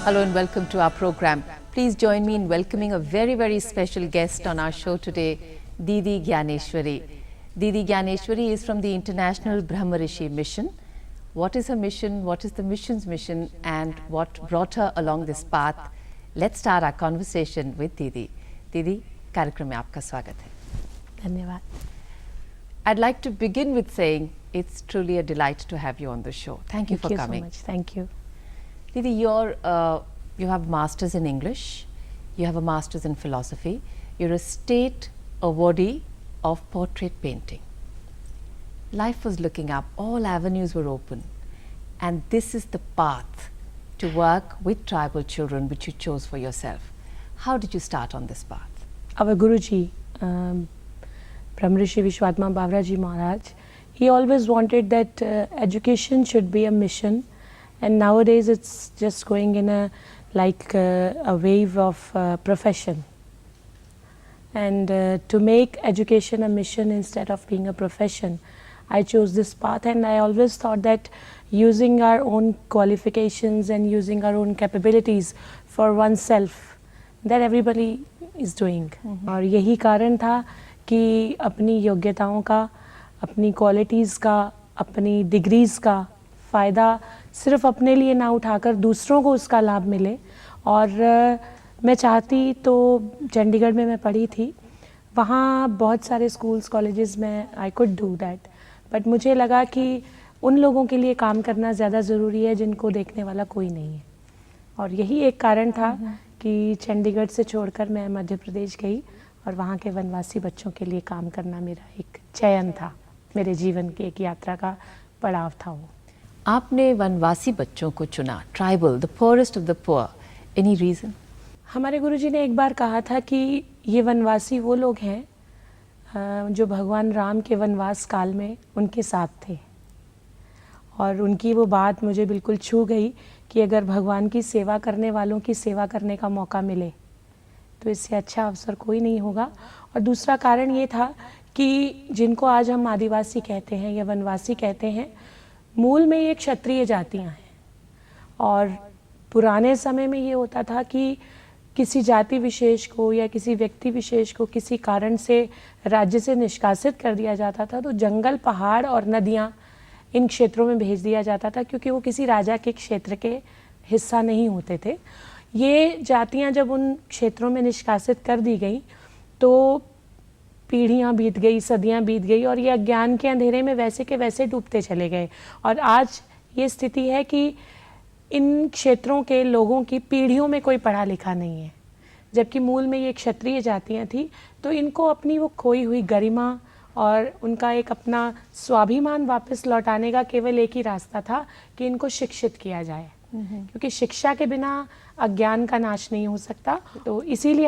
Hello and welcome to our program. Please join me in welcoming a very, very special guest on our show today, Didi Gyaneshwari. Didi Gyaneshwari is from the International Brahmarishi Mission. What is her mission? What is the mission's mission? And what brought her along this path? Let's start our conversation with Didi. Didi, कार्यक्रम में आपका स्वागत है. धन्यवाद. I'd like to begin with saying it's truly a delight to have you on the show. Thank you for coming. Thank you so much. Thank you. Didi, you have a master's in English, you have a master's in philosophy, you're a state awardee of portrait painting. Life was looking up, all avenues were open, and this is the path to work with tribal children which you chose for yourself. How did you start on this path? Our Guruji, Brahmarishi Vishwatma Bhavraji Maharaj, he always wanted that education should be a mission, and nowadays it's just going in a wave of profession. And to make education a mission instead of being a profession, I chose this path, and I always thought that using our own qualifications and using our own capabilities for oneself, that everybody is doing. और यही कारण था कि अपनी योग्यताओं का, अपनी qualities का, अपनी डिग्रीज़ का फ़ायदा सिर्फ अपने लिए ना उठाकर दूसरों को उसका लाभ मिले. और मैं चाहती तो चंडीगढ़ में मैं पढ़ी थी, वहाँ बहुत सारे स्कूल्स कॉलेजेस में I could do that, but मुझे लगा कि उन लोगों के लिए काम करना ज़्यादा ज़रूरी है जिनको देखने वाला कोई नहीं है. और यही एक कारण था कि चंडीगढ़ से छोड़कर मैं मध्य प्रदेश गई और वहाँ के वनवासी बच्चों के लिए काम करना मेरा एक चयन था, मेरे जीवन की एक यात्रा का पड़ाव था वो. आपने वनवासी बच्चों को चुना, tribal, the poorest of the poor. Any reason? हमारे गुरुजी ने एक बार कहा था कि ये वनवासी वो लोग हैं जो भगवान राम के वनवास काल में उनके साथ थे. और उनकी वो बात मुझे बिल्कुल छू गई कि अगर भगवान की सेवा करने वालों की सेवा करने का मौका मिले तो इससे अच्छा अवसर कोई नहीं होगा. और दूसरा कारण ये था कि जिनको आज हम आदिवासी कहते हैं या वनवासी कहते हैं, मूल में ये क्षत्रिय जातियां हैं. और पुराने समय में ये होता था कि किसी जाति विशेष को या किसी व्यक्ति विशेष को किसी कारण से राज्य से निष्कासित कर दिया जाता था तो जंगल, पहाड़ और नदियाँ इन क्षेत्रों में भेज दिया जाता था, क्योंकि वो किसी राजा के क्षेत्र के हिस्सा नहीं होते थे. ये जातियाँ जब उन क्षेत्रों में निष्कासित कर दी गई तो पीढ़ियाँ बीत गई, सदियाँ बीत गई, और ये अज्ञान के अंधेरे में वैसे के वैसे डूबते चले गए. और आज ये स्थिति है कि इन क्षेत्रों के लोगों की पीढ़ियों में कोई पढ़ा लिखा नहीं है, जबकि मूल में ये क्षत्रिय जातियाँ थी. तो इनको अपनी वो खोई हुई गरिमा और उनका एक अपना स्वाभिमान वापस लौटाने का केवल एक ही रास्ता था कि इनको शिक्षित किया जाए, क्योंकि शिक्षा के बिना अज्ञान का नाश नहीं हो सकता. तो इसीलिए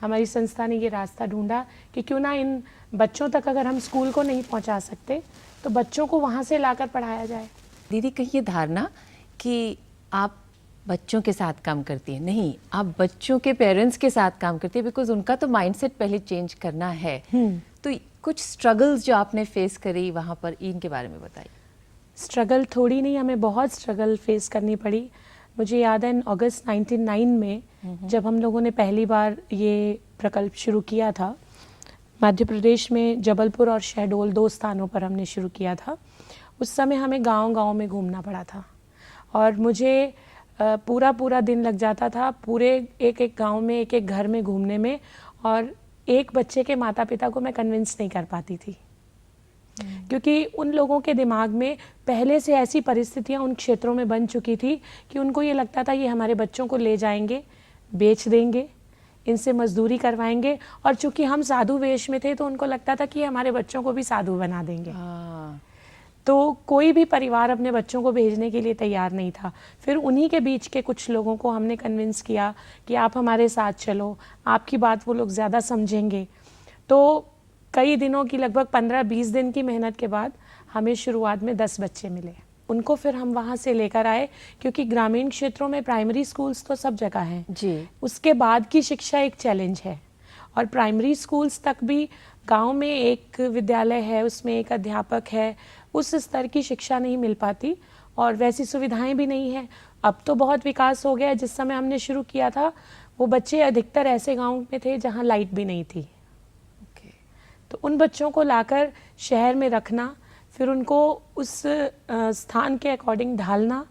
हमारी संस्था ने ये रास्ता ढूंढा कि क्यों ना इन बच्चों तक अगर हम स्कूल को नहीं पहुंचा सकते तो बच्चों को वहाँ से लाकर पढ़ाया जाए. दीदी, कहीं ये धारणा कि आप बच्चों के साथ काम करती हैं, नहीं, आप बच्चों के पेरेंट्स के साथ काम करती है, बिकॉज उनका तो माइंडसेट पहले चेंज करना है. तो कुछ स्ट्रगल्स जो आपने फेस करी वहाँ पर, इनके बारे में बताइए. स्ट्रगल थोड़ी नहीं, हमें बहुत स्ट्रगल फेस करनी पड़ी. मुझे याद है अगस्त 1999 में जब हम लोगों ने पहली बार ये प्रकल्प शुरू किया था, मध्य प्रदेश में जबलपुर और शहडोल 2 स्थानों पर हमने शुरू किया था. उस समय हमें गांव-गांव में घूमना पड़ा था और मुझे पूरा दिन लग जाता था पूरे एक गांव में, एक घर में घूमने में, और एक बच्चे के माता पिता को मैं कन्विंस नहीं कर पाती थी, क्योंकि उन लोगों के दिमाग में पहले से ऐसी परिस्थितियां उन क्षेत्रों में बन चुकी थी कि उनको ये लगता था ये हमारे बच्चों को ले जाएंगे, बेच देंगे, इनसे मजदूरी करवाएंगे, और चूंकि हम साधु वेश में थे तो उनको लगता था कि हमारे बच्चों को भी साधु बना देंगे. तो कोई भी परिवार अपने बच्चों को भेजने के लिए तैयार नहीं था. फिर उन्हीं के बीच के कुछ लोगों को हमने कन्विंस किया कि आप हमारे साथ चलो, आपकी बात वो लोग ज़्यादा समझेंगे. तो कई दिनों की, लगभग 15-20 दिन की मेहनत के बाद हमें शुरुआत में 10 बच्चे मिले. उनको फिर हम वहाँ से लेकर आए, क्योंकि ग्रामीण क्षेत्रों में प्राइमरी स्कूल्स तो सब जगह हैं जी. उसके बाद की शिक्षा एक चैलेंज है, और प्राइमरी स्कूल्स तक भी गांव में एक विद्यालय है, उसमें एक अध्यापक है, उस स्तर की शिक्षा नहीं मिल पाती. और वैसी सुविधाएं भी नहीं है। अब तो बहुत विकास हो गया है। जिस समय हमने शुरू किया था वो बच्चे अधिकतर ऐसे गांव में थे जहां लाइट भी नहीं थी। तो उन बच्चों को लाकर शहर में रखना, फिर उनको उस स्थान के अकॉर्डिंग ढालना,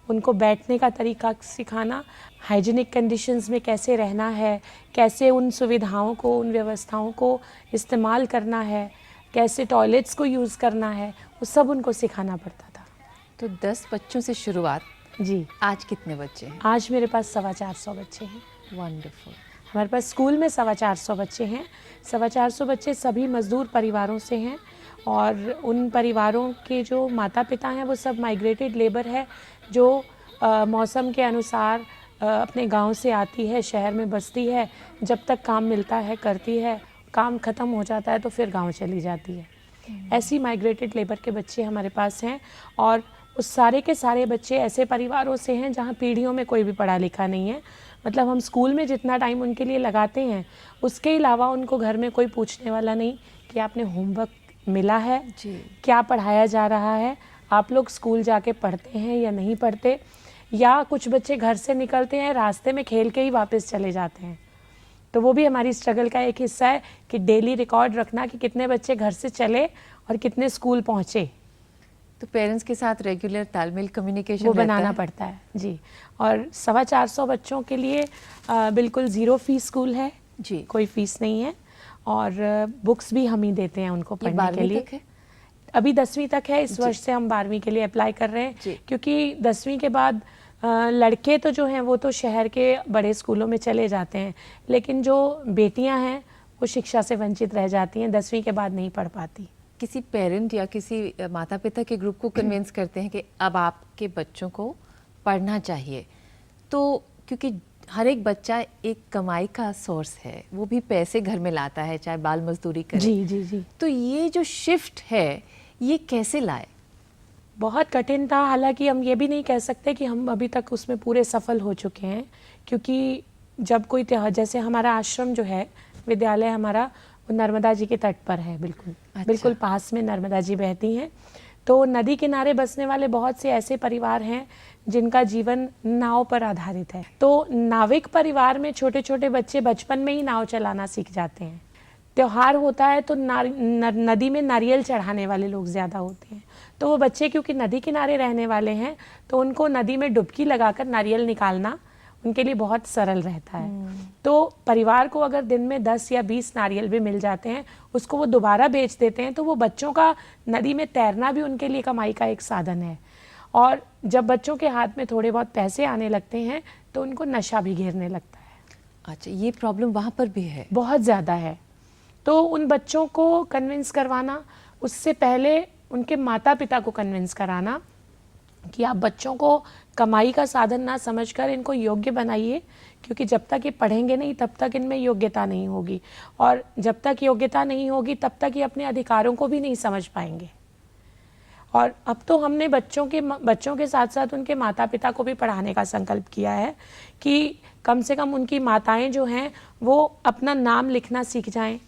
उनको बैठने का तरीका सिखाना, हाइजीनिक कंडीशंस में कैसे रहना है, कैसे उन सुविधाओं को, उन व्यवस्थाओं को इस्तेमाल करना है, कैसे टॉयलेट्स को यूज़ करना है, वो सब उनको सिखाना पड़ता था। तो 10 बच्चों से शुरुआत। जी। आज कितने बच्चे हैं? आज मेरे पास 450 बच्चे हैं। वंडरफुल। हमारे पास स्कूल में 450 बच्चे हैं। 450 बच्चे सभी मजदूर परिवारों से हैं और उन परिवारों के जो माता पिता हैं वो सब माइग्रेटेड लेबर है, जो मौसम के अनुसार अपने गांव से आती है, शहर में बसती है, जब तक काम मिलता है करती है, काम ख़त्म हो जाता है तो फिर गांव चली जाती है। ऐसी माइग्रेटेड लेबर के बच्चे हमारे पास हैं और उस सारे के सारे बच्चे ऐसे परिवारों से हैं जहां पीढ़ियों में कोई भी पढ़ा लिखा नहीं है। मतलब हम स्कूल में जितना टाइम उनके लिए लगाते हैं उसके अलावा उनको घर में कोई पूछने वाला नहीं कि आपने होमवर्क मिला है जी, क्या पढ़ाया जा रहा है, आप लोग स्कूल जाके पढ़ते हैं या नहीं पढ़ते, या कुछ बच्चे घर से निकलते हैं रास्ते में खेल के ही वापस चले जाते हैं। तो वो भी हमारी स्ट्रगल का एक हिस्सा है कि डेली रिकॉर्ड रखना कि कितने बच्चे घर से चले और कितने स्कूल पहुँचे। तो पेरेंट्स के साथ रेगुलर तालमेल, कम्युनिकेशन वो बनाना पड़ता है जी। और 450 बच्चों के लिए बिल्कुल ज़ीरो फीस स्कूल है जी। कोई फीस नहीं है और बुक्स भी हम ही देते हैं उनको ये पढ़ने के लिए। तक है? अभी 10वीं तक है। इस वर्ष से हम 12वीं के लिए अप्लाई कर रहे हैं क्योंकि 10वीं के बाद लड़के तो जो हैं वो तो शहर के बड़े स्कूलों में चले जाते हैं, लेकिन जो बेटियां हैं वो शिक्षा से वंचित रह जाती हैं, 10वीं के बाद नहीं पढ़ पाती। किसी पेरेंट या किसी माता पिता के ग्रुप को कन्विंस करते हैं कि अब आपके बच्चों को पढ़ना चाहिए, तो क्योंकि हर एक बच्चा एक कमाई का सोर्स है, वो भी पैसे घर में लाता है, चाहे बाल मजदूरी करे। जी जी जी। तो ये जो शिफ्ट है ये कैसे लाए? बहुत कठिन था। हालांकि हम ये भी नहीं कह सकते कि हम अभी तक उसमें पूरे सफल हो चुके हैं, क्योंकि जब कोई त्योहार, जैसे हमारा आश्रम जो है, विद्यालय हमारा, वो नर्मदा जी के तट पर है, बिल्कुल बिल्कुल पास में नर्मदा जी बहती हैं। तो नदी किनारे बसने वाले बहुत से ऐसे परिवार हैं जिनका जीवन नाव पर आधारित है। तो नाविक परिवार में छोटे छोटे बच्चे बचपन में ही नाव चलाना सीख जाते हैं। त्योहार होता है तो नदी में नारियल चढ़ाने वाले लोग ज़्यादा होते हैं, तो वो बच्चे क्योंकि नदी किनारे रहने वाले हैं तो उनको नदी में डुबकी लगाकर नारियल निकालना उनके लिए बहुत सरल रहता है। तो परिवार को अगर दिन में 10 या 20 नारियल भी मिल जाते हैं, उसको वो दोबारा बेच देते हैं, तो वो बच्चों का नदी में तैरना भी उनके लिए कमाई का एक साधन है। और जब बच्चों के हाथ में थोड़े बहुत पैसे आने लगते हैं तो उनको नशा भी घेरने लगता है। अच्छा, ये प्रॉब्लम वहाँ पर भी है? बहुत ज़्यादा है। तो उन बच्चों को कन्विंस करवाना, उससे पहले उनके माता पिता को कन्विंस कराना कि आप बच्चों को कमाई का साधन ना समझकर इनको योग्य बनाइए, क्योंकि जब तक ये पढ़ेंगे नहीं तब तक इनमें योग्यता नहीं होगी, और जब तक योग्यता नहीं होगी तब तक ये अपने अधिकारों को भी नहीं समझ पाएंगे। और अब तो हमने बच्चों के साथ साथ उनके माता पिता को भी पढ़ाने का संकल्प किया है कि कम से कम उनकी माताएं जो हैं वो अपना नाम लिखना सीख जाएं,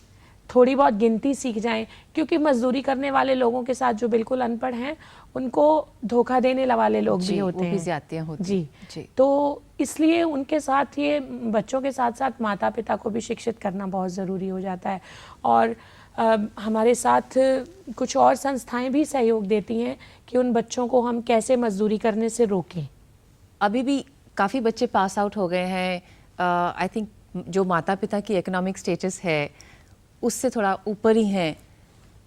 थोड़ी बहुत गिनती सीख जाएं, क्योंकि मजदूरी करने वाले लोगों के साथ जो बिल्कुल अनपढ़ हैं उनको धोखा देने वाले लोग भी होते हैं, ज्यादतियां होती जी जी। तो इसलिए उनके साथ, ये बच्चों के साथ साथ माता पिता को भी शिक्षित करना बहुत ज़रूरी हो जाता है। और हमारे साथ कुछ और संस्थाएं भी सहयोग देती हैं कि उन बच्चों को हम कैसे मजदूरी करने से रोकें। अभी भी काफ़ी बच्चे पास आउट हो गए हैं, आई थिंक जो माता पिता की इकोनॉमिक स्टेटस है उससे थोड़ा ऊपर ही हैं,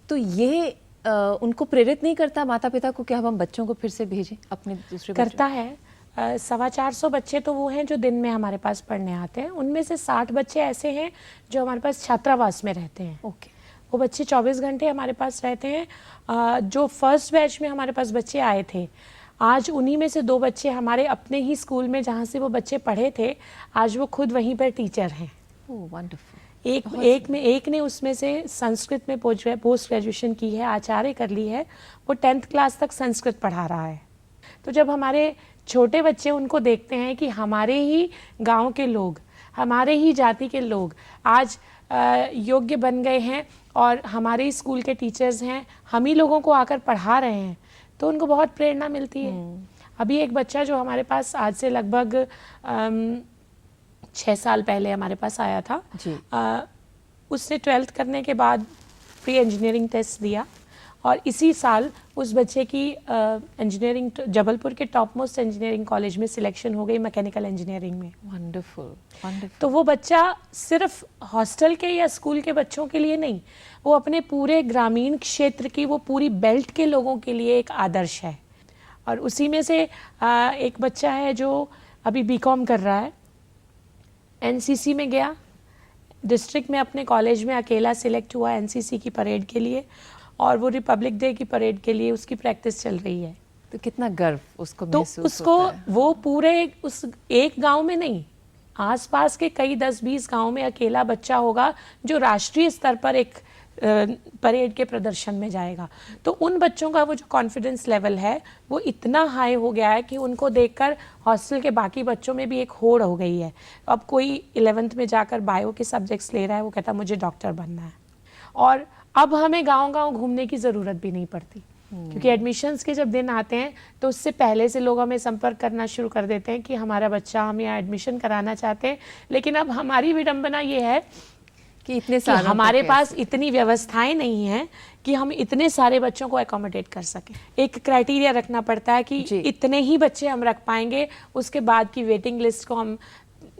तो ये उनको प्रेरित नहीं करता माता पिता को कि अब हम बच्चों को फिर से भेजें अपने दूसरे? करता है। 450 बच्चे तो वो हैं जो दिन में हमारे पास पढ़ने आते हैं, उनमें से 60 बच्चे ऐसे हैं जो हमारे पास छात्रावास में रहते हैं। ओके। वो बच्चे 24 घंटे हमारे पास रहते हैं। जो फर्स्ट बैच में हमारे पास बच्चे आए थे, आज उन्हीं में से 2 बच्चे हमारे अपने ही स्कूल में जहाँ से वो बच्चे पढ़े थे, आज वो खुद वहीं पर टीचर हैं। ओह वंडरफुल। एक ने उसमें से संस्कृत में पोस्ट ग्रेजुएशन की है, आचार्य कर ली है, वो 10th क्लास तक संस्कृत पढ़ा रहा है। तो जब हमारे छोटे बच्चे उनको देखते हैं कि हमारे ही गांव के लोग, हमारे ही जाति के लोग आज योग्य बन गए हैं और हमारे ही स्कूल के टीचर्स हैं, हम ही लोगों को आकर पढ़ा रहे हैं, तो उनको बहुत प्रेरणा मिलती है। अभी एक बच्चा जो हमारे पास आज से लगभग 6 साल पहले हमारे पास आया था जी। उसने 12th करने के बाद प्री इंजीनियरिंग टेस्ट दिया और इसी साल उस बच्चे की इंजीनियरिंग जबलपुर के टॉप मोस्ट इंजीनियरिंग कॉलेज में सिलेक्शन हो गई मैकेनिकल इंजीनियरिंग में। Wonderful, wonderful. तो वो बच्चा सिर्फ हॉस्टल के या स्कूल के बच्चों के लिए नहीं, वो अपने पूरे ग्रामीण क्षेत्र की, वो पूरी बेल्ट के लोगों के लिए एक आदर्श है। और उसी में से एक बच्चा है जो अभी बीकॉम कर रहा है, एनसीसी में गया, डिस्ट्रिक्ट में अपने कॉलेज में अकेला सिलेक्ट हुआ एनसीसी की परेड के लिए, और वो रिपब्लिक डे की परेड के लिए उसकी प्रैक्टिस चल रही है। तो कितना गर्व उसको तो महसूस उसको होता है। वो पूरे उस एक गांव में नहीं, आसपास के कई 10-20 गांव में अकेला बच्चा होगा जो राष्ट्रीय स्तर पर एक परेड के प्रदर्शन में जाएगा। तो उन बच्चों का वो जो कॉन्फिडेंस लेवल है वो इतना हाई हो गया है कि उनको देखकर हॉस्टल के बाकी बच्चों में भी एक होड़ हो गई है। अब कोई 11th में जाकर बायो के सब्जेक्ट्स ले रहा है, वो कहता मुझे डॉक्टर बनना है। और अब हमें गांव-गांव घूमने की ज़रूरत भी नहीं पड़ती, क्योंकि एडमिशन्स के जब दिन आते हैं तो उससे पहले से लोग हमें संपर्क करना शुरू कर देते हैं कि हमारा बच्चा, हम यहाँ एडमिशन कराना चाहते हैं। लेकिन अब हमारी विडंबना ये है कि इतने कि हमारे पास इतनी व्यवस्थाएं नहीं हैं कि हम इतने सारे बच्चों को अकोमोडेट कर सकें। एक क्राइटेरिया रखना पड़ता है कि इतने ही बच्चे हम रख पाएंगे, उसके बाद की वेटिंग लिस्ट को हम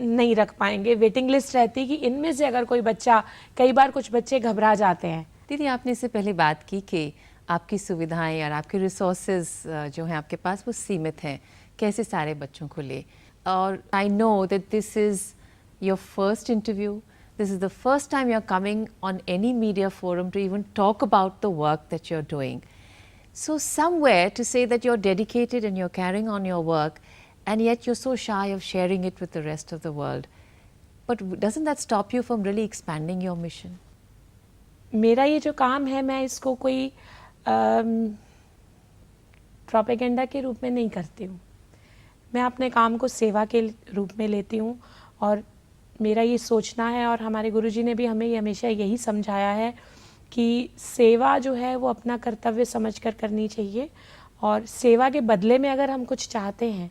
नहीं रख पाएंगे। वेटिंग लिस्ट रहती है कि इनमें से अगर कोई बच्चा, कई बार कुछ बच्चे घबरा जाते हैं। दीदी, आपने इससे पहले बात की कि आपकी सुविधाएं और आपके रिसोर्सेज जो हैं आपके पास वो सीमित हैं, कैसे सारे बच्चों को ले। और I know that this is your first interview, this is the first time you're coming on any media forum to even talk about the work that you're doing. So somewhere to say that you're dedicated and you're carrying on your work and yet you're so shy of sharing it with the rest of the world. But doesn't that stop you from really expanding your mission? मेरा ये जो काम है मैं इसको कोई propaganda के रूप में नहीं करती हूँ। मैं अपने काम को सेवा के रूप में लेती हूँ और मेरा ये सोचना है, और हमारे गुरुजी ने भी हमें ये हमेशा यही समझाया है कि सेवा जो है वो अपना कर्तव्य समझकर करनी चाहिए, और सेवा के बदले में अगर हम कुछ चाहते हैं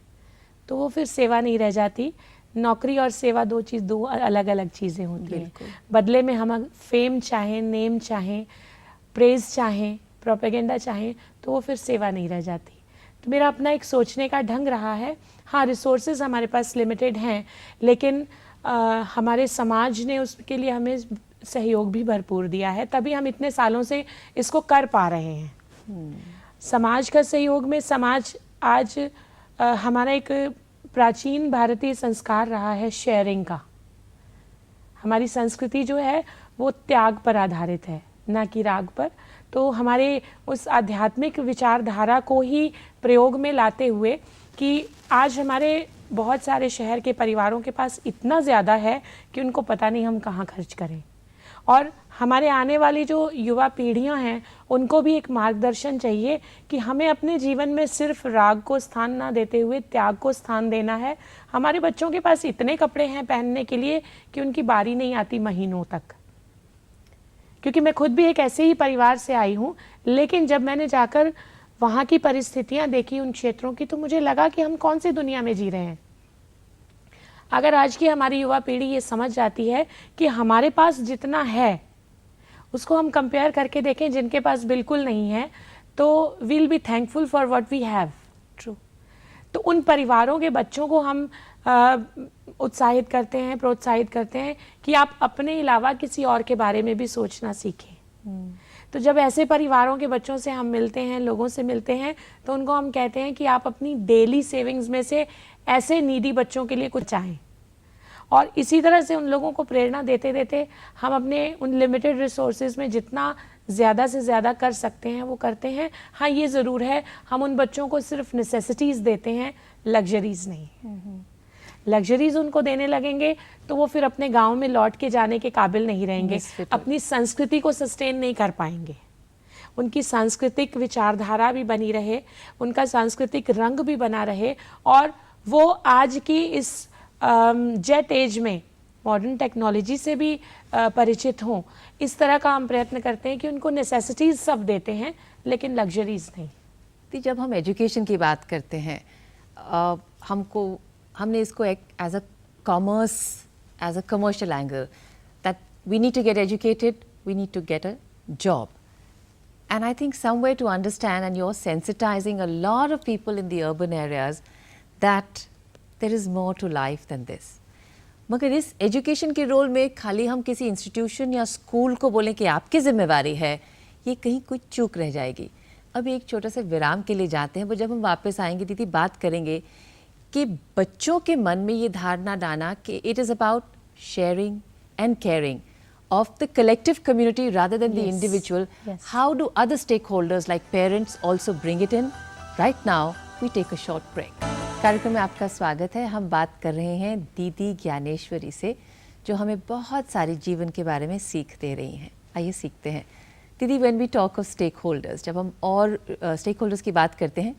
तो वो फिर सेवा नहीं रह जाती। नौकरी और सेवा दो अलग अलग चीज़ें होती हैं। बदले में हम फेम चाहें, नेम चाहें, प्रेज चाहें, प्रोपेगेंडा चाहें, तो वो फिर सेवा नहीं रह जाती। तो मेरा अपना एक सोचने का ढंग रहा है। हाँ, रिसोर्सेज हमारे पास लिमिटेड हैं, लेकिन हमारे समाज ने उसके लिए हमें सहयोग भी भरपूर दिया है, तभी हम इतने सालों से इसको कर पा रहे हैं। समाज का सहयोग में, समाज आज हमारा एक प्राचीन भारतीय संस्कार रहा है शेयरिंग का। हमारी संस्कृति जो है वो त्याग पर आधारित है, ना कि राग पर। तो हमारे उस आध्यात्मिक विचारधारा को ही प्रयोग में लाते हुए कि आज हमारे बहुत सारे शहर के परिवारों के पास इतना ज़्यादा है कि उनको पता नहीं हम कहाँ खर्च करें, और हमारे आने वाली जो युवा पीढ़ियां हैं उनको भी एक मार्गदर्शन चाहिए कि हमें अपने जीवन में सिर्फ राग को स्थान ना देते हुए त्याग को स्थान देना है। हमारे बच्चों के पास इतने कपड़े हैं पहनने के लिए कि उनकी बारी नहीं आती महीनों तक, क्योंकि मैं खुद भी एक ऐसे ही परिवार से आई हूँ। लेकिन जब मैंने जाकर वहाँ की परिस्थितियाँ देखी उन क्षेत्रों की, तो मुझे लगा कि हम कौन सी दुनिया में जी रहे हैं। अगर आज की हमारी युवा पीढ़ी ये समझ जाती है कि हमारे पास जितना है उसको हम कंपेयर करके देखें जिनके पास बिल्कुल नहीं है, तो we'll be thankful for what we have. True. तो उन परिवारों के बच्चों को हम उत्साहित करते हैं, प्रोत्साहित करते हैं कि आप अपने अलावा किसी और के बारे में भी सोचना सीखें। तो जब ऐसे परिवारों के बच्चों से हम मिलते हैं, लोगों से मिलते हैं, तो उनको हम कहते हैं कि आप अपनी डेली सेविंग्स में से ऐसे नीडी बच्चों के लिए कुछ चाहें। और इसी तरह से उन लोगों को प्रेरणा देते देते हम अपने उन लिमिटेड रिसोर्सेज में जितना ज़्यादा से ज़्यादा कर सकते हैं वो करते हैं। हाँ, ये ज़रूर है, हम उन बच्चों को सिर्फ नेसेसिटीज़ देते हैं, लग्जरीज़ नहीं। लग्जरीज़ उनको देने लगेंगे तो वो फिर अपने गांव में लौट के जाने के काबिल नहीं रहेंगे, अपनी संस्कृति को सस्टेन नहीं कर पाएंगे। उनकी सांस्कृतिक विचारधारा भी बनी रहे, उनका सांस्कृतिक रंग भी बना रहे, और वो आज की इस जेट एज में मॉडर्न टेक्नोलॉजी से भी परिचित हों। इस तरह का हम प्रयत्न करते हैं कि उनको नेसेसिटीज़ सब देते हैं लेकिन लग्जरीज़ नहीं। तो जब हम एजुकेशन की बात करते हैं, हमने इसको एक as a commerce, as a commercial angle, that we need to get educated, we need to get a job. And I think somewhere to understand, and you're sensitizing a lot of people in the urban areas that there is more to life than this. मगर इस education के role में खाली हम किसी institution या school को बोलें कि आपकी जिम्मेवारी है, ये कहीं कुछ चूक रह जाएगी. अभी एक छोटा सा विराम के लिए जाते हैं, पर जब हम वापस आएंगे दीदी बात करेंगे कि बच्चों के मन में ये धारणा डालना कि it is about sharing and caring of the collective community rather than the individual. Yes. How do other stakeholders like parents also bring it in? Right now, we take a short break. कार्यक्रम में आपका स्वागत है. हम बात कर रहे हैं दीदी ज्ञानेश्वरी से, जो हमें बहुत सारी जीवन के बारे में सीख दे रही हैं. आइए सीखते हैं. दीदी, when we talk of stakeholders, जब हम और stakeholders की बात करते हैं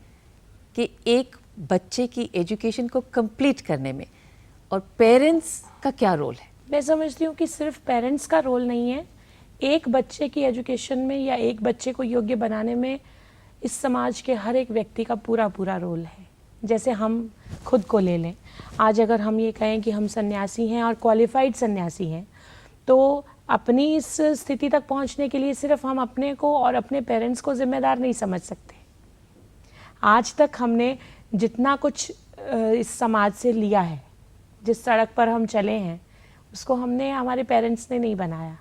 कि एक बच्चे की एजुकेशन को कंप्लीट करने में और पेरेंट्स का क्या रोल है? मैं समझती हूँ कि सिर्फ पेरेंट्स का रोल नहीं है. एक बच्चे की एजुकेशन में या एक बच्चे को योग्य बनाने में इस समाज के हर एक व्यक्ति का पूरा पूरा रोल है. जैसे हम खुद को ले लें, आज अगर हम ये कहें कि हम सन्यासी हैं और क्वालिफाइड सन्यासी हैं, तो अपनी इस स्थिति तक पहुंचने के लिए सिर्फ हम अपने को और अपने पेरेंट्स को जिम्मेदार नहीं समझ सकते. आज तक हमने जितना कुछ इस समाज से लिया है, जिस सड़क पर हम चले हैं, उसको हमने हमारे पेरेंट्स ने नहीं बनाया.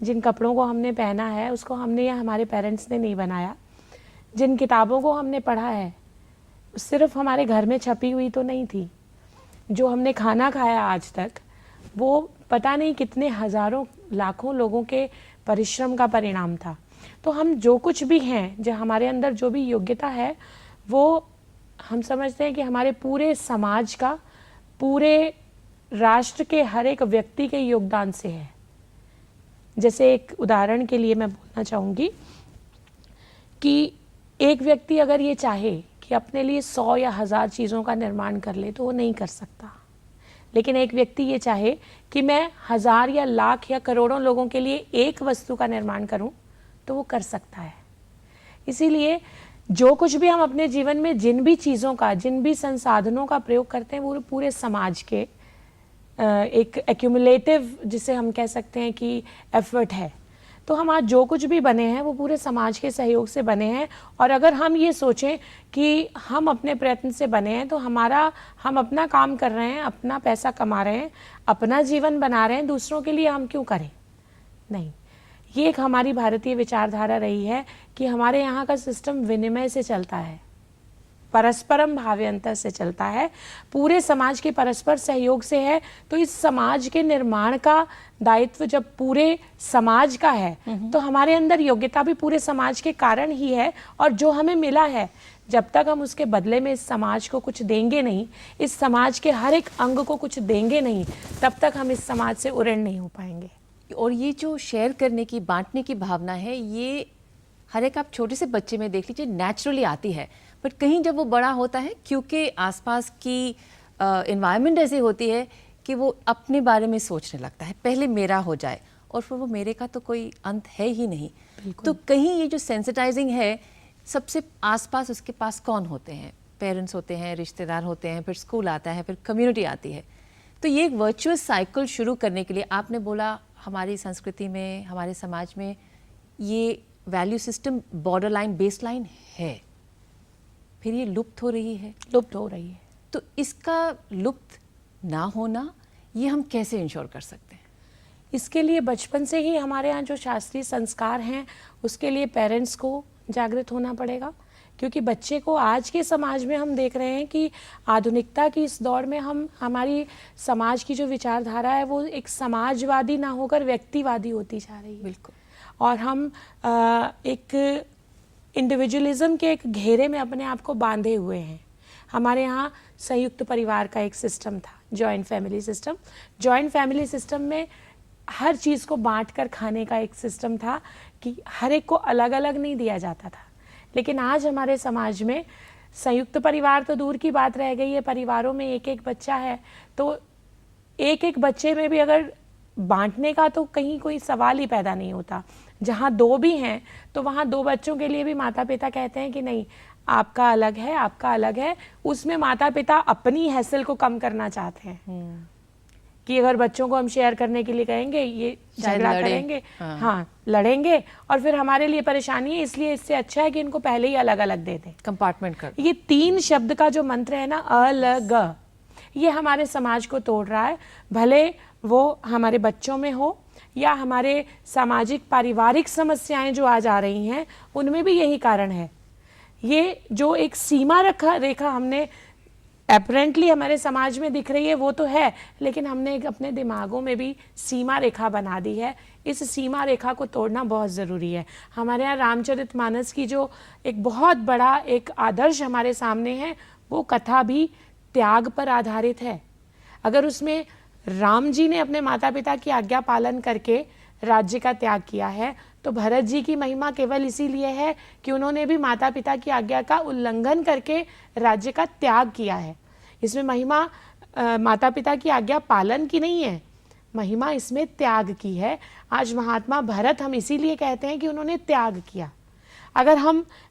जिन कपड़ों को हमने पहना है, उसको हमने या हमारे पेरेंट्स ने नहीं बनाया. जिन किताबों को हमने पढ़ा है, सिर्फ हमारे घर में छपी हुई तो नहीं थी. जो हमने खाना खाया आज तक, वो पता नहीं कितने हज़ारों लाखों लोगों के परिश्रम का परिणाम था. तो हम जो कुछ भी हैं, जो हमारे अंदर जो भी योग्यता है, वो हम समझते हैं कि हमारे पूरे समाज का, पूरे राष्ट्र के हर एक व्यक्ति के योगदान से है. जैसे एक उदाहरण के लिए मैं बोलना चाहूँगी कि एक व्यक्ति अगर ये चाहे कि अपने लिए 100 या 1000 चीज़ों का निर्माण कर ले, तो वो नहीं कर सकता. लेकिन एक व्यक्ति ये चाहे कि मैं 1000 या लाख या करोड़ों लोगों के लिए एक वस्तु का निर्माण करूं, तो वो कर सकता है. इसीलिए जो कुछ भी हम अपने जीवन में जिन भी चीज़ों का, जिन भी संसाधनों का प्रयोग करते हैं, वो पूरे समाज के एक एक्यूमुलेटिव, जिसे हम कह सकते हैं कि एफर्ट है. तो हम आज जो कुछ भी बने हैं वो पूरे समाज के सहयोग से बने हैं. और अगर हम ये सोचें कि हम अपने प्रयत्न से बने हैं, तो हम अपना काम कर रहे हैं, अपना पैसा कमा रहे हैं, अपना जीवन बना रहे हैं, दूसरों के लिए हम क्यों करें? नहीं. ये एक हमारी भारतीय विचारधारा रही है कि हमारे यहाँ का सिस्टम विनिमय से चलता है, परस्परम भाव्यंतर से चलता है, पूरे समाज के परस्पर सहयोग से है. तो इस समाज के निर्माण का दायित्व जब पूरे समाज का है, तो हमारे अंदर योग्यता भी पूरे समाज के कारण ही है. और जो हमें मिला है, जब तक हम उसके बदले में इस समाज को कुछ देंगे नहीं, इस समाज के हर एक अंग को कुछ देंगे नहीं, तब तक हम इस समाज से उऋण नहीं हो पाएंगे. और ये जो शेयर करने की, बांटने की भावना है, ये हर एक आप छोटे से बच्चे में देख लीजिए, नेचुरली आती है. बट कहीं जब वो बड़ा होता है, क्योंकि आसपास की एनवायरनमेंट ऐसी होती है कि वो अपने बारे में सोचने लगता है, पहले मेरा हो जाए, और फिर वो मेरे का तो कोई अंत है ही नहीं. तो कहीं ये जो सेंसिटाइजिंग है, सबसे आसपास उसके पास कौन होते हैं? पेरेंट्स होते हैं, रिश्तेदार होते हैं, फिर स्कूल आता है, फिर कम्युनिटी आती है. तो ये एक वर्चुअस साइकिल शुरू करने के लिए आपने बोला हमारी संस्कृति में, हमारे समाज में ये value system border line, base line है, फिर ये लुप्त हो रही है. तो इसका लुप्त ना होना, ये हम कैसे इंश्योर कर सकते हैं? इसके लिए बचपन से ही हमारे यहाँ जो शास्त्रीय संस्कार हैं, उसके लिए पेरेंट्स को जागृत होना पड़ेगा. क्योंकि बच्चे को आज के समाज में हम देख रहे हैं कि आधुनिकता की इस दौर में हमारी समाज की जो विचारधारा है, वो एक समाजवादी ना होकर व्यक्तिवादी होती जा रही है. बिल्कुल. और हम एक इंडिविजुअलिज्म के एक घेरे में अपने आप को बांधे हुए हैं. हमारे यहाँ संयुक्त परिवार का एक सिस्टम था, joint family system. Joint family system में हर चीज़ को बांट कर खाने का एक सिस्टम था कि हर एक को अलग अलग नहीं दिया जाता था. लेकिन आज हमारे समाज में संयुक्त परिवार तो दूर की बात रह गई है, परिवारों में एक एक बच्चा है, तो एक एक बच्चे में भी अगर बांटने का तो कहीं कोई सवाल ही पैदा नहीं होता. जहाँ 2 भी हैं, तो वहाँ 2 बच्चों के लिए भी माता पिता कहते हैं कि नहीं, आपका अलग है, आपका अलग है, उसमें माता पिता अपनी हैसल को कम करना चाहते हैं कि अगर बच्चों को हम शेयर करने के लिए कहेंगे ये झगड़ा करेंगे, हाँ लड़ेंगे और फिर हमारे लिए परेशानी है, इसलिए इससे अच्छा है कि इनको पहले ही अलग अलग दे दें, कंपार्टमेंट कर। ये 3 शब्द का जो मंत्र है ना, अलग, ये हमारे समाज को तोड़ रहा है। भले वो हमारे बच्चों में हो या हमारे सामाजिक पारिवारिक समस्याएं जो आज आ रही हैं उनमें भी यही कारण है। ये जो एक सीमा रेखा हमने अपरेंटली हमारे समाज में दिख रही है वो तो है, लेकिन हमने अपने दिमागों में भी सीमा रेखा बना दी है। इस सीमा रेखा को तोड़ना बहुत ज़रूरी है। हमारे यहाँ रामचरितमानस की जो एक बहुत बड़ा एक आदर्श हमारे सामने है, वो कथा भी त्याग पर आधारित है। अगर उसमें राम जी ने अपने माता पिता की आज्ञा पालन करके राज्य का त्याग किया है, तो भरत जी की महिमा केवल इसीलिए है कि उन्होंने भी माता पिता की आज्ञा का उल्लंघन करके राज्य का त्याग किया है। इसमें महिमा माता पिता की आज्ञा पालन की नहीं है, महिमा इसमें त्याग की है। आज महात्मा भरत हम इसीलिए कहते हैं कि उन्होंने त्याग किया। अगर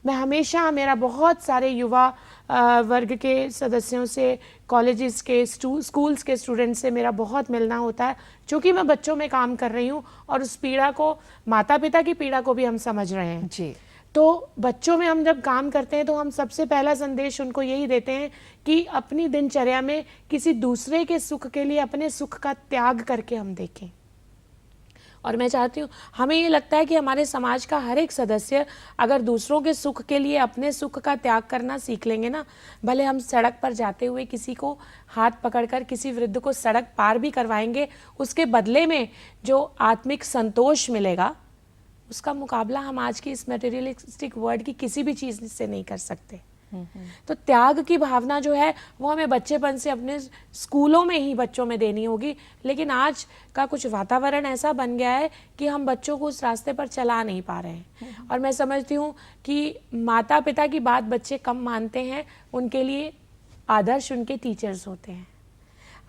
मैं हमेशा, मेरा बहुत सारे युवा वर्ग के सदस्यों से, कॉलेजेस के स्कूल्स के स्टूडेंट से मेरा बहुत मिलना होता है, क्योंकि मैं बच्चों में काम कर रही हूँ और उस पीड़ा को, माता पिता की पीड़ा को भी हम समझ रहे हैं जी। तो बच्चों में हम जब काम करते हैं तो हम सबसे पहला संदेश उनको यही देते हैं कि अपनी दिनचर्या में किसी दूसरे के सुख के लिए अपने सुख का त्याग करके हम देखें। और मैं चाहती हूँ, हमें ये लगता है कि हमारे समाज का हर एक सदस्य अगर दूसरों के सुख के लिए अपने सुख का त्याग करना सीख लेंगे ना, भले हम सड़क पर जाते हुए किसी को हाथ पकड़कर किसी वृद्ध को सड़क पार भी करवाएंगे, उसके बदले में जो आत्मिक संतोष मिलेगा उसका मुकाबला हम आज की इस मटेरियलिस्टिक वर्ल्ड की किसी भी चीज़ से नहीं कर सकते। तो त्याग की भावना जो है वो हमें बच्चेपन से अपने स्कूलों में ही बच्चों में देनी होगी। लेकिन आज का कुछ वातावरण ऐसा बन गया है कि हम बच्चों को उस रास्ते पर चला नहीं पा रहे हैं। और मैं समझती हूँ कि माता पिता की बात बच्चे कम मानते हैं, उनके लिए आदर्श उनके टीचर्स होते हैं।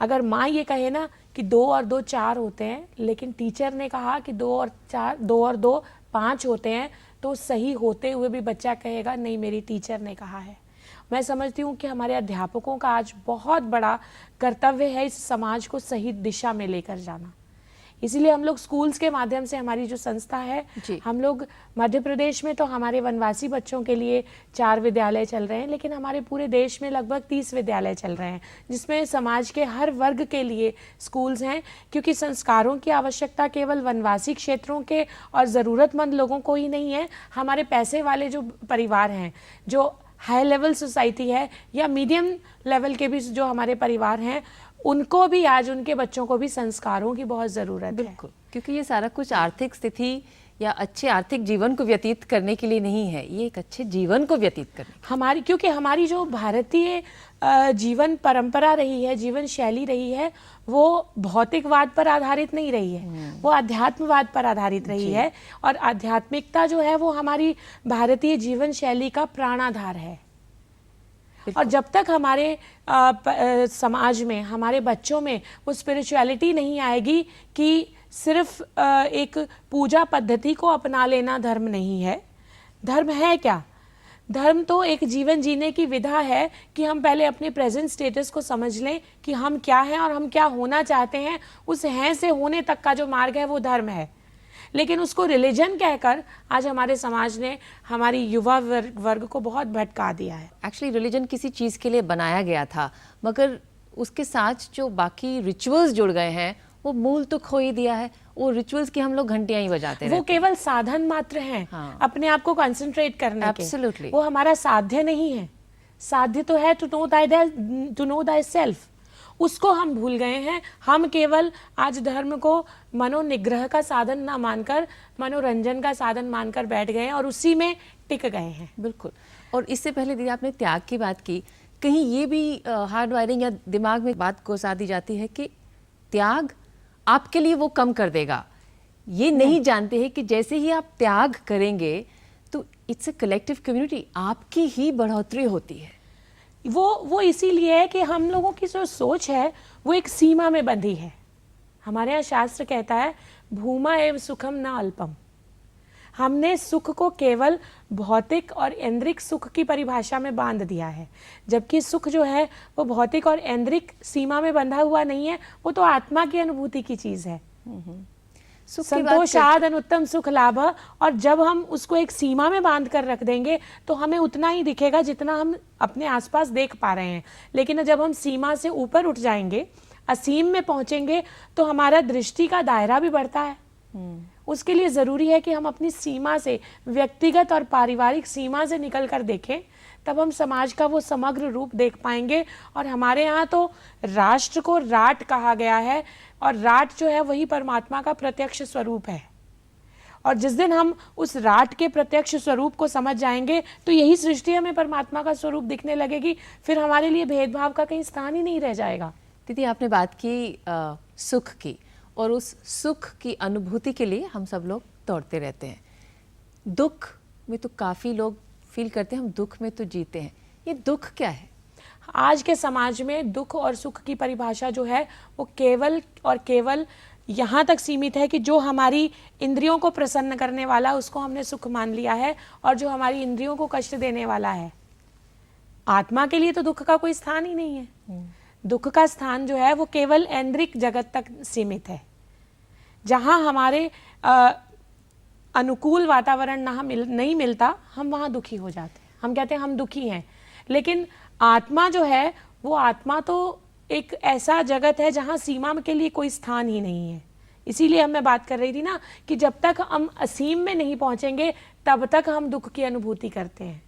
अगर माँ ये कहे ना कि 2 और 2 4 होते हैं, लेकिन टीचर ने कहा कि 2 और 2 5 होते हैं, तो सही होते हुए भी बच्चा कहेगा नहीं, मेरी टीचर ने कहा है। मैं समझती हूँ कि हमारे अध्यापकों का आज बहुत बड़ा कर्तव्य है इस समाज को सही दिशा में लेकर जाना। इसीलिए हम लोग स्कूल्स के माध्यम से, हमारी जो संस्था है, हम लोग मध्य प्रदेश में तो हमारे वनवासी बच्चों के लिए 4 विद्यालय चल रहे हैं, लेकिन हमारे पूरे देश में लगभग 30 विद्यालय चल रहे हैं, जिसमें समाज के हर वर्ग के लिए स्कूल्स हैं। क्योंकि संस्कारों की आवश्यकता केवल वनवासी क्षेत्रों के और ज़रूरतमंद लोगों को ही नहीं है, हमारे पैसे वाले जो परिवार हैं, जो हाई लेवल सोसाइटी है या मीडियम लेवल के भी जो हमारे परिवार हैं, उनको भी आज, उनके बच्चों को भी संस्कारों की बहुत ज़रूरत है। बिल्कुल, क्योंकि ये सारा कुछ आर्थिक स्थिति या अच्छे आर्थिक जीवन को व्यतीत करने के लिए नहीं है, ये एक अच्छे जीवन को व्यतीत करने, क्योंकि हमारी जो भारतीय जीवन परंपरा रही है, जीवन शैली रही है, वो भौतिकवाद पर आधारित नहीं रही है, वो अध्यात्मवाद पर आधारित रही है। और आध्यात्मिकता जो है वो हमारी भारतीय जीवन शैली का प्राणाधार है। और जब तक हमारे समाज में, हमारे बच्चों में वो स्पिरिचुअलिटी नहीं आएगी कि सिर्फ एक पूजा पद्धति को अपना लेना धर्म नहीं है। धर्म है क्या? धर्म तो एक जीवन जीने की विधा है कि हम पहले अपने प्रेजेंट स्टेटस को समझ लें कि हम क्या हैं और हम क्या होना चाहते हैं। उस हैं से होने तक का जो मार्ग है वो धर्म है। लेकिन उसको रिलीजन कहकर आज हमारे समाज ने हमारी युवा वर्ग को बहुत भटका दिया है। एक्चुअली रिलीजन किसी चीज़ के लिए बनाया गया था, मगर उसके साथ जो बाकी रिचुअल्स जुड़ गए हैं वो मूल तो खो ही दिया है। वो रिचुअल्स की हम लोग घंटियां ही बजाते हैं, वो केवल साधन मात्र हैं। हाँ। अपने आप को कंसंट्रेट करने के, वो हमारा साध्य नहीं है। साध्य तो है टू नो दाई सेल्फ, उसको हम भूल गए हैं। हम केवल आज धर्म को मनोनिग्रह का साधन ना मानकर मनोरंजन का साधन मानकर बैठ गए हैं और उसी में टिक गए हैं। बिल्कुल। और इससे पहले दीदी आपने त्याग की बात की, कहीं ये भी हार्ड वायरिंग या दिमाग में बात घुसा दी जाती है कि त्याग आपके लिए वो कम कर देगा। ये नहीं जानते हैं कि जैसे ही आप त्याग करेंगे तो इट्स अ कलेक्टिव कम्युनिटी, आपकी ही बढ़ोतरी होती है। वो इसीलिए है कि हम लोगों की जो सोच है वो एक सीमा में बंधी है। हमारे यहाँ शास्त्र कहता है भूमा एव सुखम न अल्पम। हमने सुख को केवल भौतिक और ऐन्द्रिक सुख की परिभाषा में बांध दिया है, जबकि सुख जो है वो भौतिक और ऐन्द्रिक सीमा में बंधा हुआ नहीं है, वो तो आत्मा की अनुभूति की चीज है। संतोषाद उत्तम सुख लाभ, और जब हम उसको एक सीमा में बांध कर रख देंगे तो हमें उतना ही दिखेगा जितना हम अपने आसपास देख पा रहे हैं। लेकिन जब हम सीमा से ऊपर उठ जाएंगे, असीम में पहुंचेंगे, तो हमारा दृष्टि का दायरा भी बढ़ता है। उसके लिए जरूरी है कि हम अपनी सीमा से, व्यक्तिगत और पारिवारिक सीमा से निकल कर देखें, तब हम समाज का वो समग्र रूप देख पाएंगे। और हमारे यहाँ तो राष्ट्र को राट कहा गया है, और राट जो है वही परमात्मा का प्रत्यक्ष स्वरूप है। और जिस दिन हम उस राट के प्रत्यक्ष स्वरूप को समझ जाएंगे तो यही सृष्टि हमें परमात्मा का स्वरूप दिखने लगेगी। फिर हमारे लिए भेदभाव का कहीं स्थान ही नहीं रह जाएगा। दीदी, आपने बात की सुख की, और उस सुख की अनुभूति के लिए हम सब लोग दौड़ते रहते हैं। दुख में तो काफ़ी लोग फील करते हैं हम दुख में तो जीते हैं। ये दुख क्या है? आज के समाज में दुख और सुख की परिभाषा जो है वो केवल और केवल यहाँ तक सीमित है कि जो हमारी इंद्रियों को प्रसन्न करने वाला उसको हमने सुख मान लिया है, और जो हमारी इंद्रियों को कष्ट देने वाला है, आत्मा के लिए तो दुख का कोई स्थान ही नहीं है। दुख का स्थान जो है वो केवल ऐन्द्रिक जगत तक सीमित है। जहाँ हमारे अनुकूल वातावरण नहीं मिलता, हम वहाँ दुखी हो जाते हैं। हम कहते हैं हम दुखी हैं, लेकिन आत्मा जो है वो आत्मा तो एक ऐसा जगत है जहाँ सीमा के लिए कोई स्थान ही नहीं है। इसीलिए मैं बात कर रही थी ना कि जब तक हम असीम में नहीं पहुँचेंगे तब तक हम दुख की अनुभूति करते हैं।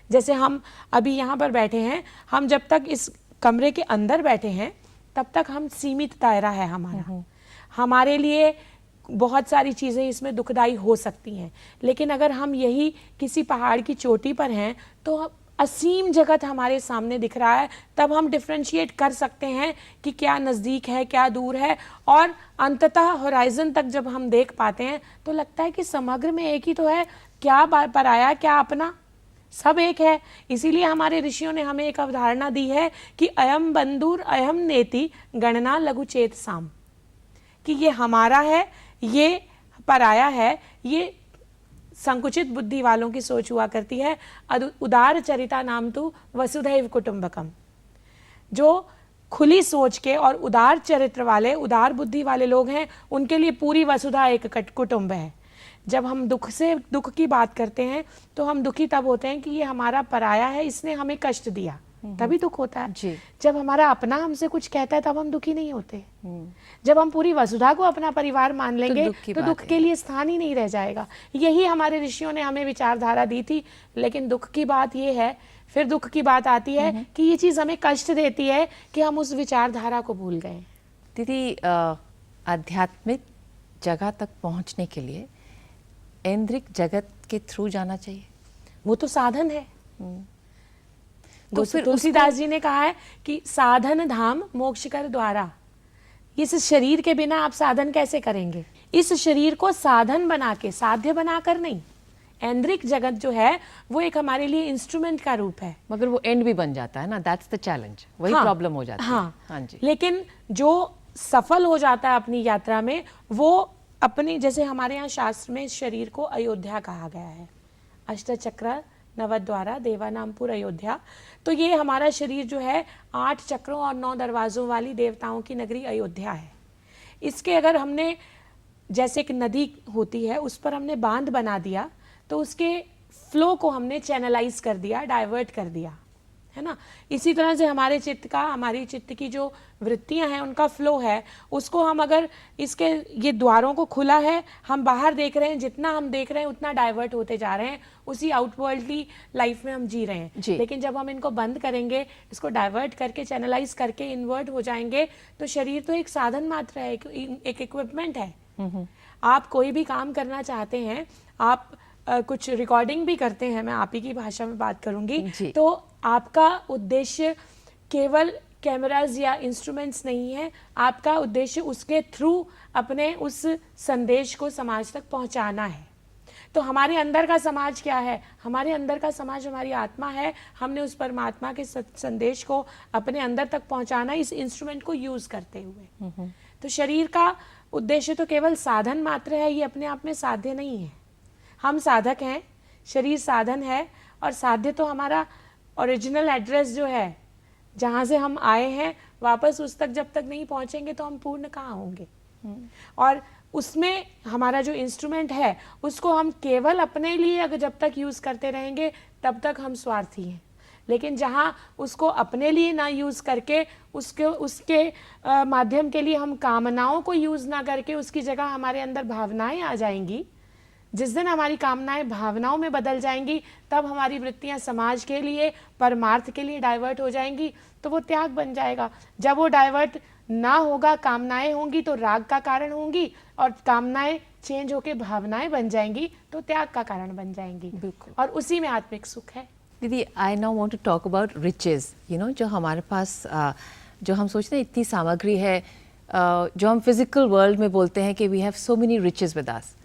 जैसे हम अभी यहाँ पर बैठे हैं, हम जब तक इस कमरे के अंदर बैठे हैं तब तक हम सीमित दायरा है हमारा। हमारे लिए बहुत सारी चीज़ें इसमें दुखदाई हो सकती हैं, लेकिन अगर हम यही किसी पहाड़ की चोटी पर हैं तो असीम जगत हमारे सामने दिख रहा है, तब हम डिफ्रेंशिएट कर सकते हैं कि क्या नज़दीक है क्या दूर है। और अंततः होराइजन तक जब हम देख पाते हैं तो लगता है कि समग्र में एक ही तो है, क्या पराया क्या अपना, सब एक है। इसीलिए हमारे ऋषियों ने हमें एक अवधारणा दी है कि अयम बंधुर अयम नेति गणना लघुचेत साम, कि ये हमारा है, ये पराया है। ये संकुचित बुद्धि वालों की सोच हुआ करती है। उदार चरिता नाम तु वसुधैव कुटुंबकम। जो खुली सोच के और उदार चरित्र वाले, उदार बुद्धि वाले लोग हैं, उनके लिए पूरी वसुधा एक कुटुंब है। जब हम दुख की बात करते हैं तो हम दुखी तब होते हैं कि ये हमारा पराया है, इसने हमें कष्ट दिया, तभी दुख होता है जी। जब हमारा अपना हमसे कुछ कहता है तब हम दुखी नहीं होते। जब हम पूरी वसुधा को अपना परिवार मान लेंगे तो दुख के लिए स्थान ही नहीं रह जाएगा। यही हमारे ऋषियों ने हमें विचारधारा दी थी। लेकिन दुख की बात ये है, फिर दुख की बात आती है कि ये चीज हमें कष्ट देती है कि हम उस विचारधारा को भूल गए। दीदी, आध्यात्मिक जगह तक पहुंचने के लिए ऐन्द्रिक जगत के थ्रू जाना चाहिए, वो तो साधन है। तुलसीदास जी ने कहा है कि साधन धाम मोक्ष कर द्वारा। इस शरीर के बिना आप साधन कैसे करेंगे? इस शरीर को साधन बना के, साध्य बनाकर नहीं। ऐन्द्रिक जगत जो है वो एक हमारे लिए इंस्ट्रूमेंट का रूप है, मगर वो एंड भी बन जाता है ना, दैट्स द चैलेंज, वही प्रॉब्लम हो जाती है। हाँ जी। लेकिन जो सफल हो जाता है अपनी यात्रा में, वो अपनी, जैसे हमारे यहाँ शास्त्र में शरीर को अयोध्या कहा गया है, अष्टचक्र नवद्वारा देवानामपुर अयोध्या। तो ये हमारा शरीर जो है 8 चक्रों और 9 दरवाजों वाली देवताओं की नगरी अयोध्या है। इसके अगर हमने, जैसे एक नदी होती है उस पर हमने बांध बना दिया तो उसके फ्लो को हमने चैनलाइज कर दिया, डाइवर्ट कर दिया, है ना। इसी तरह से हमारे चित्त का, हमारी चित्त की जो वृत्तियां हैं उनका फ्लो है, उसको हम अगर इसके ये द्वारों को खुला है, हम बाहर देख रहे हैं, जितना हम देख रहे हैं उतना डाइवर्ट होते जा रहे हैं, उसी आउटवर्ल्डली लाइफ में हम जी रहे हैं। लेकिन जब हम इनको बंद करेंगे, इसको डाइवर्ट करके, चैनलाइज करके इन्वर्ट हो जाएंगे, तो शरीर तो एक साधन मात्र है, एक इक्विपमेंट है। आप कोई भी काम करना चाहते हैं, आप कुछ रिकॉर्डिंग भी करते हैं, मैं आप ही की भाषा में बात करूंगी, तो आपका उद्देश्य केवल कैमरास या इंस्ट्रूमेंट्स नहीं है, आपका उद्देश्य उसके थ्रू अपने उस संदेश को समाज तक पहुंचाना है। तो हमारे अंदर का समाज क्या है? हमारे अंदर का समाज हमारी आत्मा है। हमने उस परमात्मा के संदेश को अपने अंदर तक पहुंचाना इस इंस्ट्रूमेंट को यूज करते हुए। तो शरीर का उद्देश्य तो केवल साधन मात्र है, ये अपने आप में साध्य नहीं है। हम साधक हैं, शरीर साधन है, और साध्य तो हमारा ओरिजिनल एड्रेस जो है, जहाँ से हम आए हैं, वापस उस तक जब तक नहीं पहुँचेंगे तो हम पूर्ण कहाँ होंगे। और उसमें हमारा जो इंस्ट्रूमेंट है उसको हम केवल अपने लिए अगर जब तक यूज़ करते रहेंगे तब तक हम स्वार्थी हैं। लेकिन जहाँ उसको अपने लिए ना यूज़ करके उसके माध्यम के लिए हम कामनाओं को यूज़ ना करके उसकी जगह हमारे अंदर भावनाएं आ जाएंगी, जिस दिन हमारी कामनाएं भावनाओं में बदल जाएंगी तब हमारी वृत्तियां समाज के लिए, परमार्थ के लिए डाइवर्ट हो जाएंगी, तो वो त्याग बन जाएगा। जब वो डाइवर्ट ना होगा, कामनाएं होंगी तो राग का कारण होंगी, और कामनाएं चेंज होके भावनाएं बन जाएंगी तो त्याग का कारण बन जाएंगी। बिल्कुल। और उसी में आत्मिक सुख है। दीदी, I now want to talk about riches. You know, जो हमारे पास जो हम सोचते हैं इतनी सामग्री है, जो हम फिजिकल वर्ल्ड में बोलते हैं कि we have so many riches with us,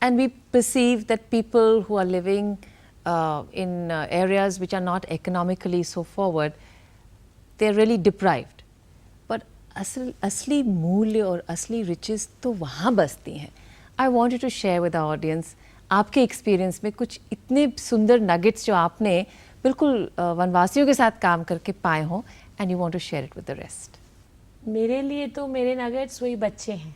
and we perceive that people who are living in areas which are not economically so forward, they are really deprived. But असली मूल्य और असली riches तो वहाँ बसती हैं. I wanted to share with our audience आपके experience में कुछ इतने सुंदर नगेट्स जो आपने बिल्कुल वनवासियों के साथ काम करके पाए हों, and you want to share it with the rest. मेरे लिए तो मेरे नगेट्स वही बच्चे हैं।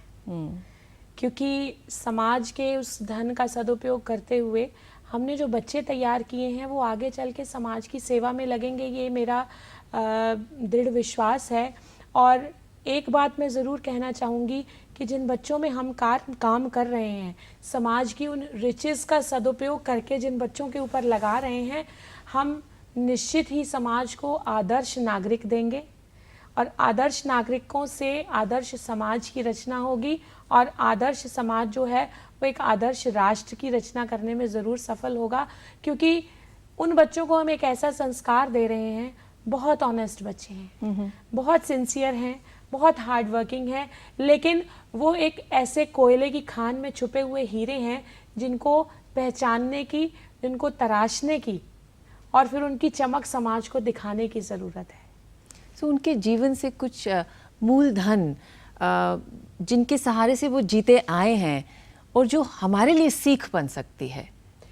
क्योंकि समाज के उस धन का सदुपयोग करते हुए हमने जो बच्चे तैयार किए हैं वो आगे चल के समाज की सेवा में लगेंगे, ये मेरा दृढ़ विश्वास है। और एक बात मैं ज़रूर कहना चाहूँगी कि जिन बच्चों में हम काम कर रहे हैं, समाज की उन रिचेस का सदुपयोग करके जिन बच्चों के ऊपर लगा रहे हैं, हम निश्चित ही समाज को आदर्श नागरिक देंगे, और आदर्श नागरिकों से आदर्श समाज की रचना होगी, और आदर्श समाज जो है वो एक आदर्श राष्ट्र की रचना करने में ज़रूर सफल होगा। क्योंकि उन बच्चों को हम एक ऐसा संस्कार दे रहे हैं, बहुत ऑनेस्ट बच्चे हैं, बहुत सिंसियर हैं, बहुत हार्ड वर्किंग हैं, लेकिन वो एक ऐसे कोयले की खान में छुपे हुए हीरे हैं जिनको पहचानने की, जिनको तराशने की, और फिर उनकी चमक समाज को दिखाने की ज़रूरत है। तो उनके जीवन से कुछ मूलधन जिनके सहारे से वो जीते आए हैं और जो हमारे लिए सीख बन सकती है,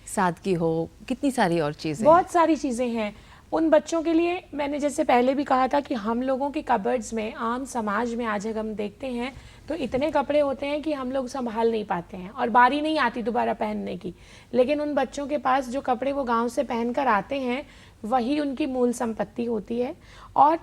सादगी हो, कितनी सारी और चीज़ें, बहुत सारी चीज़ें हैं उन बच्चों के लिए। मैंने जैसे पहले भी कहा था कि हम लोगों के कबर्ड्स में, आम समाज में आज हम देखते हैं तो इतने कपड़े होते हैं कि हम लोग संभाल नहीं पाते हैं और बारी नहीं आती दोबारा पहनने की। लेकिन उन बच्चों के पास जो कपड़े वो गाँव से पहन कर आते हैं वही उनकी मूल संपत्ति होती है। और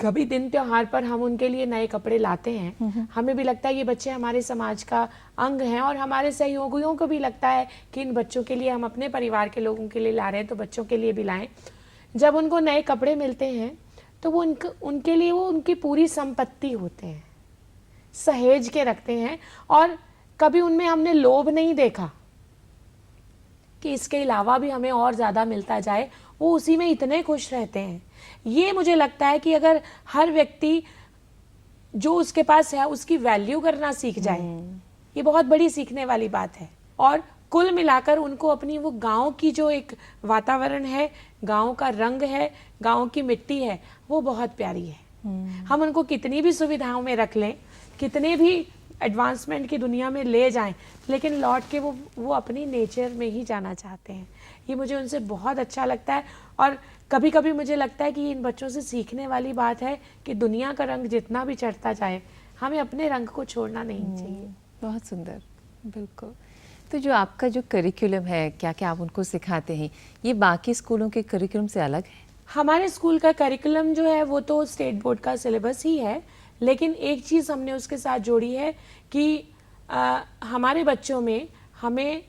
कभी दिन त्योहार पर हम उनके लिए नए कपड़े लाते हैं, हमें भी लगता है ये बच्चे हमारे समाज का अंग हैं, और हमारे सहयोगियों को भी लगता है कि इन बच्चों के लिए हम अपने परिवार के लोगों के लिए ला रहे हैं तो बच्चों के लिए भी लाएं। जब उनको नए कपड़े मिलते हैं तो वो उनके लिए वो उनकी पूरी संपत्ति होते हैं, सहेज के रखते हैं, और कभी उनमें हमने लोभ नहीं देखा कि इसके अलावा भी हमें और ज़्यादा मिलता जाए। वो उसी में इतने खुश रहते हैं। ये मुझे लगता है कि अगर हर व्यक्ति जो उसके पास है उसकी वैल्यू करना सीख जाए, ये बहुत बड़ी सीखने वाली बात है। और कुल मिलाकर उनको अपनी वो गांव की जो एक वातावरण है, गांव का रंग है, गांव की मिट्टी है, वो बहुत प्यारी है। हम उनको कितनी भी सुविधाओं में रख लें, कितने भी एडवांसमेंट की दुनिया में ले जाएं, लेकिन लौट के वो अपनी नेचर में ही जाना चाहते हैं। ये मुझे उनसे बहुत अच्छा लगता है। और कभी कभी मुझे लगता है कि इन बच्चों से सीखने वाली बात है कि दुनिया का रंग जितना भी चढ़ता जाए, हमें अपने रंग को छोड़ना नहीं चाहिए। बहुत सुंदर, बिल्कुल। तो जो आपका जो करिकुलम है, क्या क्या आप उनको सिखाते हैं, ये बाकी स्कूलों के करिकुलम से अलग है? हमारे स्कूल का करिकुलम जो है वो तो स्टेट बोर्ड का सिलेबस ही है, लेकिन एक चीज़ हमने उसके साथ जोड़ी है कि हमारे बच्चों में हमें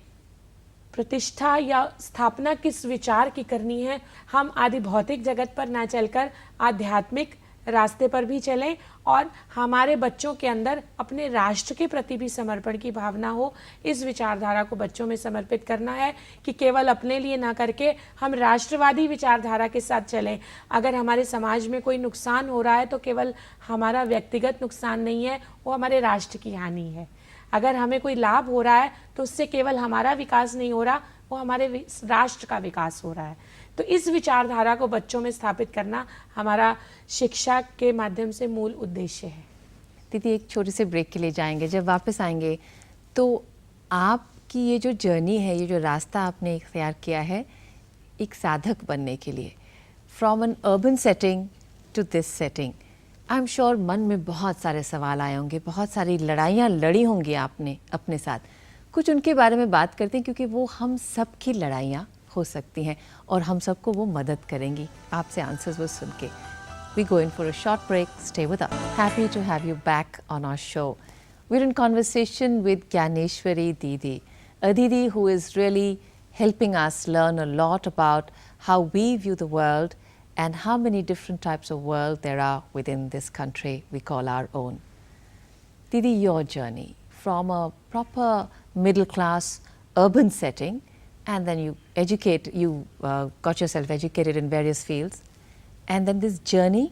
प्रतिष्ठा या स्थापना किस विचार की करनी है। हम आदि भौतिक जगत पर ना चलकर आध्यात्मिक रास्ते पर भी चलें, और हमारे बच्चों के अंदर अपने राष्ट्र के प्रति भी समर्पण की भावना हो। इस विचारधारा को बच्चों में समर्पित करना है कि केवल अपने लिए ना करके हम राष्ट्रवादी विचारधारा के साथ चलें। अगर हमारे समाज में कोई नुकसान हो रहा है तो केवल हमारा व्यक्तिगत नुकसान नहीं है, वो हमारे राष्ट्र की हानि है। अगर हमें कोई लाभ हो रहा है तो उससे केवल हमारा विकास नहीं हो रहा, वो हमारे राष्ट्र का विकास हो रहा है। तो इस विचारधारा को बच्चों में स्थापित करना हमारा शिक्षा के माध्यम से मूल उद्देश्य है। दीदी, एक छोटे से ब्रेक के लिए जाएंगे। जब वापस आएंगे तो आप कि ये जो जर्नी है, ये जो रास्ता आपने इख्तियार किया है एक साधक बनने के लिए, from an urban setting to this setting, I am sure मन में बहुत सारे सवाल आए होंगे, बहुत सारी लड़ाइयाँ लड़ी होंगी आपने अपने साथ। कुछ उनके बारे में बात करते हैं क्योंकि वो हम सब की लड़ाइयाँ हो सकती हैं और हम सबको वो मदद करेंगी आपसे आंसर्स वो सुन के। We go in for a short break. Stay with us. Happy to have you back on our show. We're in conversation with Gyaneshwari Didi, a Didi who is really helping us learn a lot about how we view the world and how many different types of world there are within this country we call our own. Didi, your journey from a proper middle class urban setting, and then you got yourself educated in various fields, and then this journey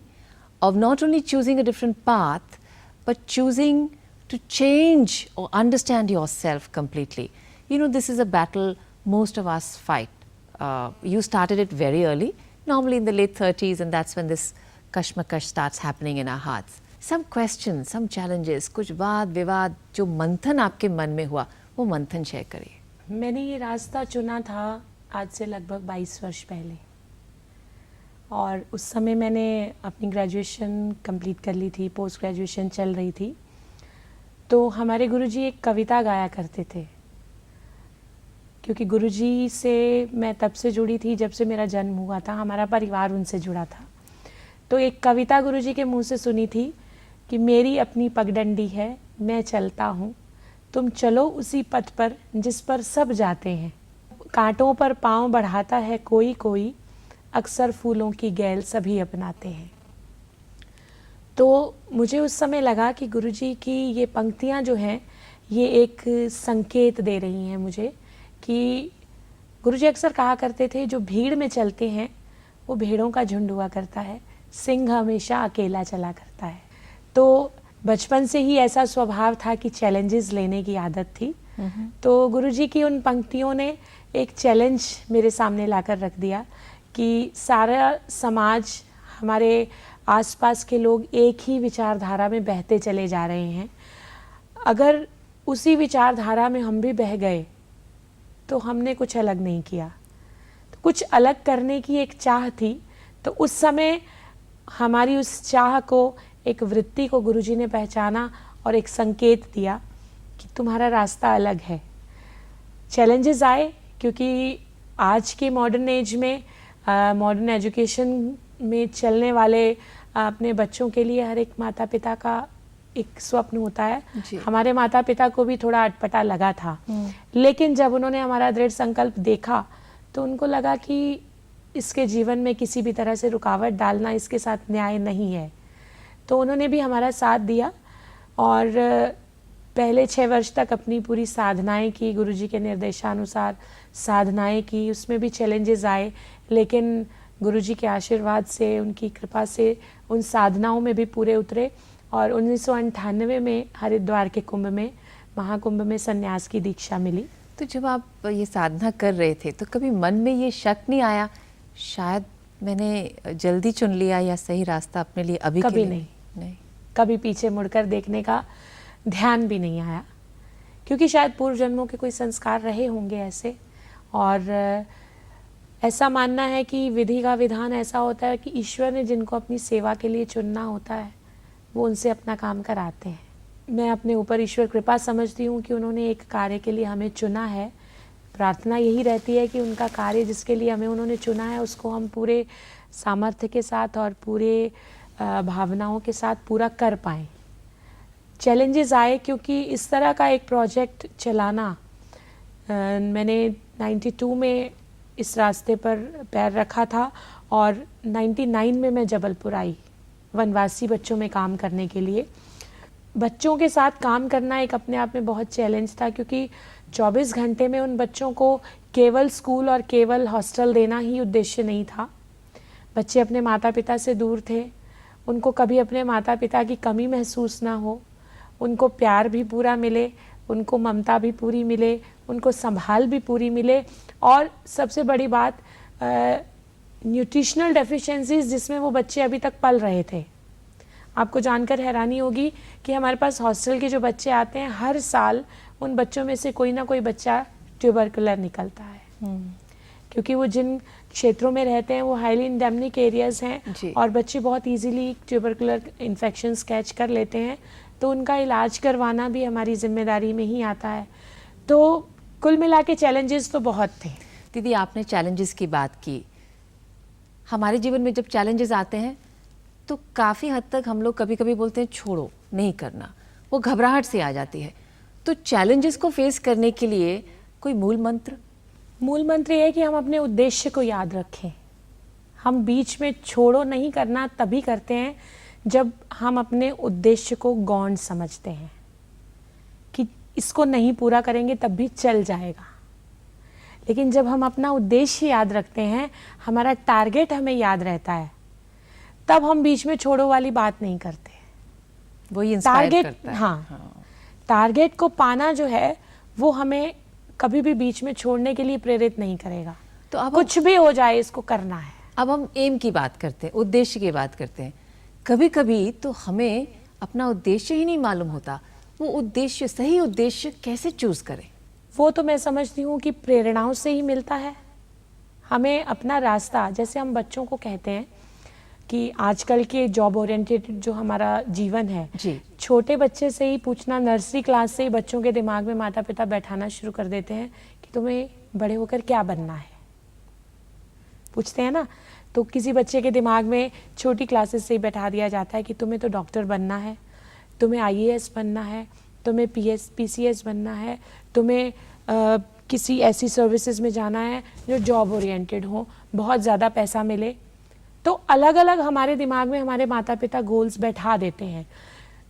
of not only choosing a different path but choosing to change or understand yourself completely. You know, this is a battle most of us fight. You started it very early, normally in the late 30s, and that's when this kashmakash starts happening in our hearts. Some questions, some challenges, कुछ वाद विवाद जो मंथन आपके मन में हुआ, वो मंथन शेयर करिए। मैंने ये रास्ता चुना था आज से लगभग 22 वर्ष पहले, और उस समय मैंने अपनी ग्रेजुएशन कंप्लीट कर ली थी, पोस्ट ग्रेजुएशन चल रही थी। तो हमारे गुरुजी एक कविता गाया करते थे, क्योंकि गुरुजी से मैं तब से जुड़ी थी जब से मेरा जन्म हुआ था, हमारा परिवार उनसे जुड़ा था। तो एक कविता गुरुजी के मुंह से सुनी थी कि मेरी अपनी पगडंडी है, मैं चलता हूँ, तुम चलो उसी पथ पर जिस पर सब जाते हैं। कांटों पर पाँव बढ़ाता है कोई कोई, अक्सर फूलों की गैल सभी अपनाते हैं। तो मुझे उस समय लगा कि गुरुजी की ये पंक्तियाँ जो हैं ये एक संकेत दे रही हैं मुझे, कि गुरुजी अक्सर कहा करते थे जो भीड़ में चलते हैं वो भेड़ों का झुंड हुआ करता है, सिंह हमेशा अकेला चला करता है। तो बचपन से ही ऐसा स्वभाव था कि चैलेंजेस लेने की आदत थी। तो गुरुजी की उन पंक्तियों ने एक चैलेंज मेरे सामने लाकर रख दिया कि सारा समाज, हमारे आसपास के लोग एक ही विचारधारा में बहते चले जा रहे हैं। अगर उसी विचारधारा में हम भी बह गए तो हमने कुछ अलग नहीं किया। तो कुछ अलग करने की एक चाह थी। तो उस समय हमारी उस चाह को, एक वृत्ति को गुरुजी ने पहचाना और एक संकेत दिया कि तुम्हारा रास्ता अलग है। चैलेंजेस आए क्योंकि आज के मॉडर्न एज में, मॉडर्न एजुकेशन में चलने वाले अपने बच्चों के लिए हर एक माता पिता का एक स्वप्न होता है। हमारे माता पिता को भी थोड़ा अटपटा लगा था, लेकिन जब उन्होंने हमारा दृढ़ संकल्प देखा तो उनको लगा कि इसके जीवन में किसी भी तरह से रुकावट डालना इसके साथ न्याय नहीं है। तो उन्होंने भी हमारा साथ दिया और पहले 6 वर्ष तक अपनी पूरी साधनाएं की, गुरुजी के निर्देशानुसार साधनाएं की। उसमें भी चैलेंजेस आए, लेकिन गुरुजी के आशीर्वाद से, उनकी कृपा से उन साधनाओं में भी पूरे उतरे। और 1998 में हरिद्वार के कुंभ में, महाकुंभ में संन्यास की दीक्षा मिली। तो जब आप ये साधना कर रहे थे तो कभी मन में ये शक नहीं आया शायद मैंने जल्दी चुन लिया या सही रास्ता अपने लिए अभी कभी के लिए? नहीं, कभी पीछे मुड़कर देखने का ध्यान भी नहीं आया, क्योंकि शायद पूर्व जन्मों के कोई संस्कार रहे होंगे ऐसे। और ऐसा मानना है कि विधि का विधान ऐसा होता है कि ईश्वर ने जिनको अपनी सेवा के लिए चुनना होता है वो उनसे अपना काम कराते हैं। मैं अपने ऊपर ईश्वर कृपा समझती हूँ कि उन्होंने एक कार्य के लिए हमें चुना है। प्रार्थना यही रहती है कि उनका कार्य जिसके लिए हमें उन्होंने चुना है उसको हम पूरे सामर्थ्य के साथ और पूरे भावनाओं के साथ पूरा कर पाएँ। चैलेंजेस आए क्योंकि इस तरह का एक प्रोजेक्ट चलाना, मैंने 92 में इस रास्ते पर पैर रखा था और 99 में मैं जबलपुर आई वनवासी बच्चों में काम करने के लिए। बच्चों के साथ काम करना एक अपने आप में बहुत चैलेंज था, क्योंकि 24 घंटे में उन बच्चों को केवल स्कूल और केवल हॉस्टल देना ही उद्देश्य नहीं था। बच्चे अपने माता पिता से दूर थे, उनको कभी अपने माता पिता की कमी महसूस ना हो, उनको प्यार भी पूरा मिले, उनको ममता भी पूरी मिले, उनको संभाल भी पूरी मिले। और सबसे बड़ी बात, न्यूट्रिशनल डेफिशिएंसीज जिसमें वो बच्चे अभी तक पल रहे थे, आपको जानकर हैरानी होगी कि हमारे पास हॉस्टल के जो बच्चे आते हैं, हर साल उन बच्चों में से कोई ना कोई बच्चा ट्यूबरकुलर निकलता है। क्योंकि वो जिन क्षेत्रों में रहते हैं वो हाईली इंडेमिनिक एरियाज हैं और बच्चे बहुत इजीली ट्यूबरकुलर इन्फेक्शंस कैच कर लेते हैं, तो उनका इलाज करवाना भी हमारी जिम्मेदारी में ही आता है। तो कुल मिला के चैलेंजेस तो बहुत थे। दीदी, आपने चैलेंजेस की बात की। हमारे जीवन में जब चैलेंजेस आते हैं तो काफ़ी हद तक हम लोग कभी कभी बोलते हैं छोड़ो, नहीं करना, वो घबराहट से आ जाती है। तो चैलेंजेस को फेस करने के लिए कोई मूल मंत्र? मूल मंत्र ये है कि हम अपने उद्देश्य को याद रखें। हम बीच में छोड़ो नहीं करना तभी करते हैं जब हम अपने उद्देश्य को गौण समझते हैं कि इसको नहीं पूरा करेंगे तब भी चल जाएगा। लेकिन जब हम अपना उद्देश्य याद रखते हैं, हमारा टारगेट हमें याद रहता है, तब हम बीच में छोड़ो वाली बात नहीं करते। वही इंस्पायर टारगेट करता है। हाँ, टारगेट को पाना जो है वो हमें कभी भी बीच में छोड़ने के लिए प्रेरित नहीं करेगा। तो अब कुछ भी हो जाए इसको करना है। अब हम एम की बात करते हैं, उद्देश्य की बात करते हैं। कभी कभी तो हमें अपना उद्देश्य ही नहीं मालूम होता। वो उद्देश्य, सही उद्देश्य कैसे चूज करें? वो तो मैं समझती हूँ कि प्रेरणाओं से ही मिलता है। हमें अपना रास्ता, जैसे हम बच्चों को कहते हैं कि आजकल के जॉब ओरिएंटेड जो हमारा जीवन है जी, छोटे बच्चे से ही पूछना, नर्सरी क्लास से ही बच्चों के दिमाग में माता पिता बैठाना शुरू कर देते हैं कि तुम्हें बड़े होकर क्या बनना है, पूछते हैं ना। तो किसी बच्चे के दिमाग में छोटी क्लासेस से ही बैठा दिया जाता है कि तुम्हें तो डॉक्टर बनना है, तुम्हें आईएएस बनना है, तुम्हें पीसीएस बनना है, तुम्हें किसी ऐसी सर्विसेज में जाना है जो जॉब ओरिएंटेड हो, बहुत ज़्यादा पैसा मिले। तो अलग अलग हमारे दिमाग में हमारे माता पिता गोल्स बैठा देते हैं।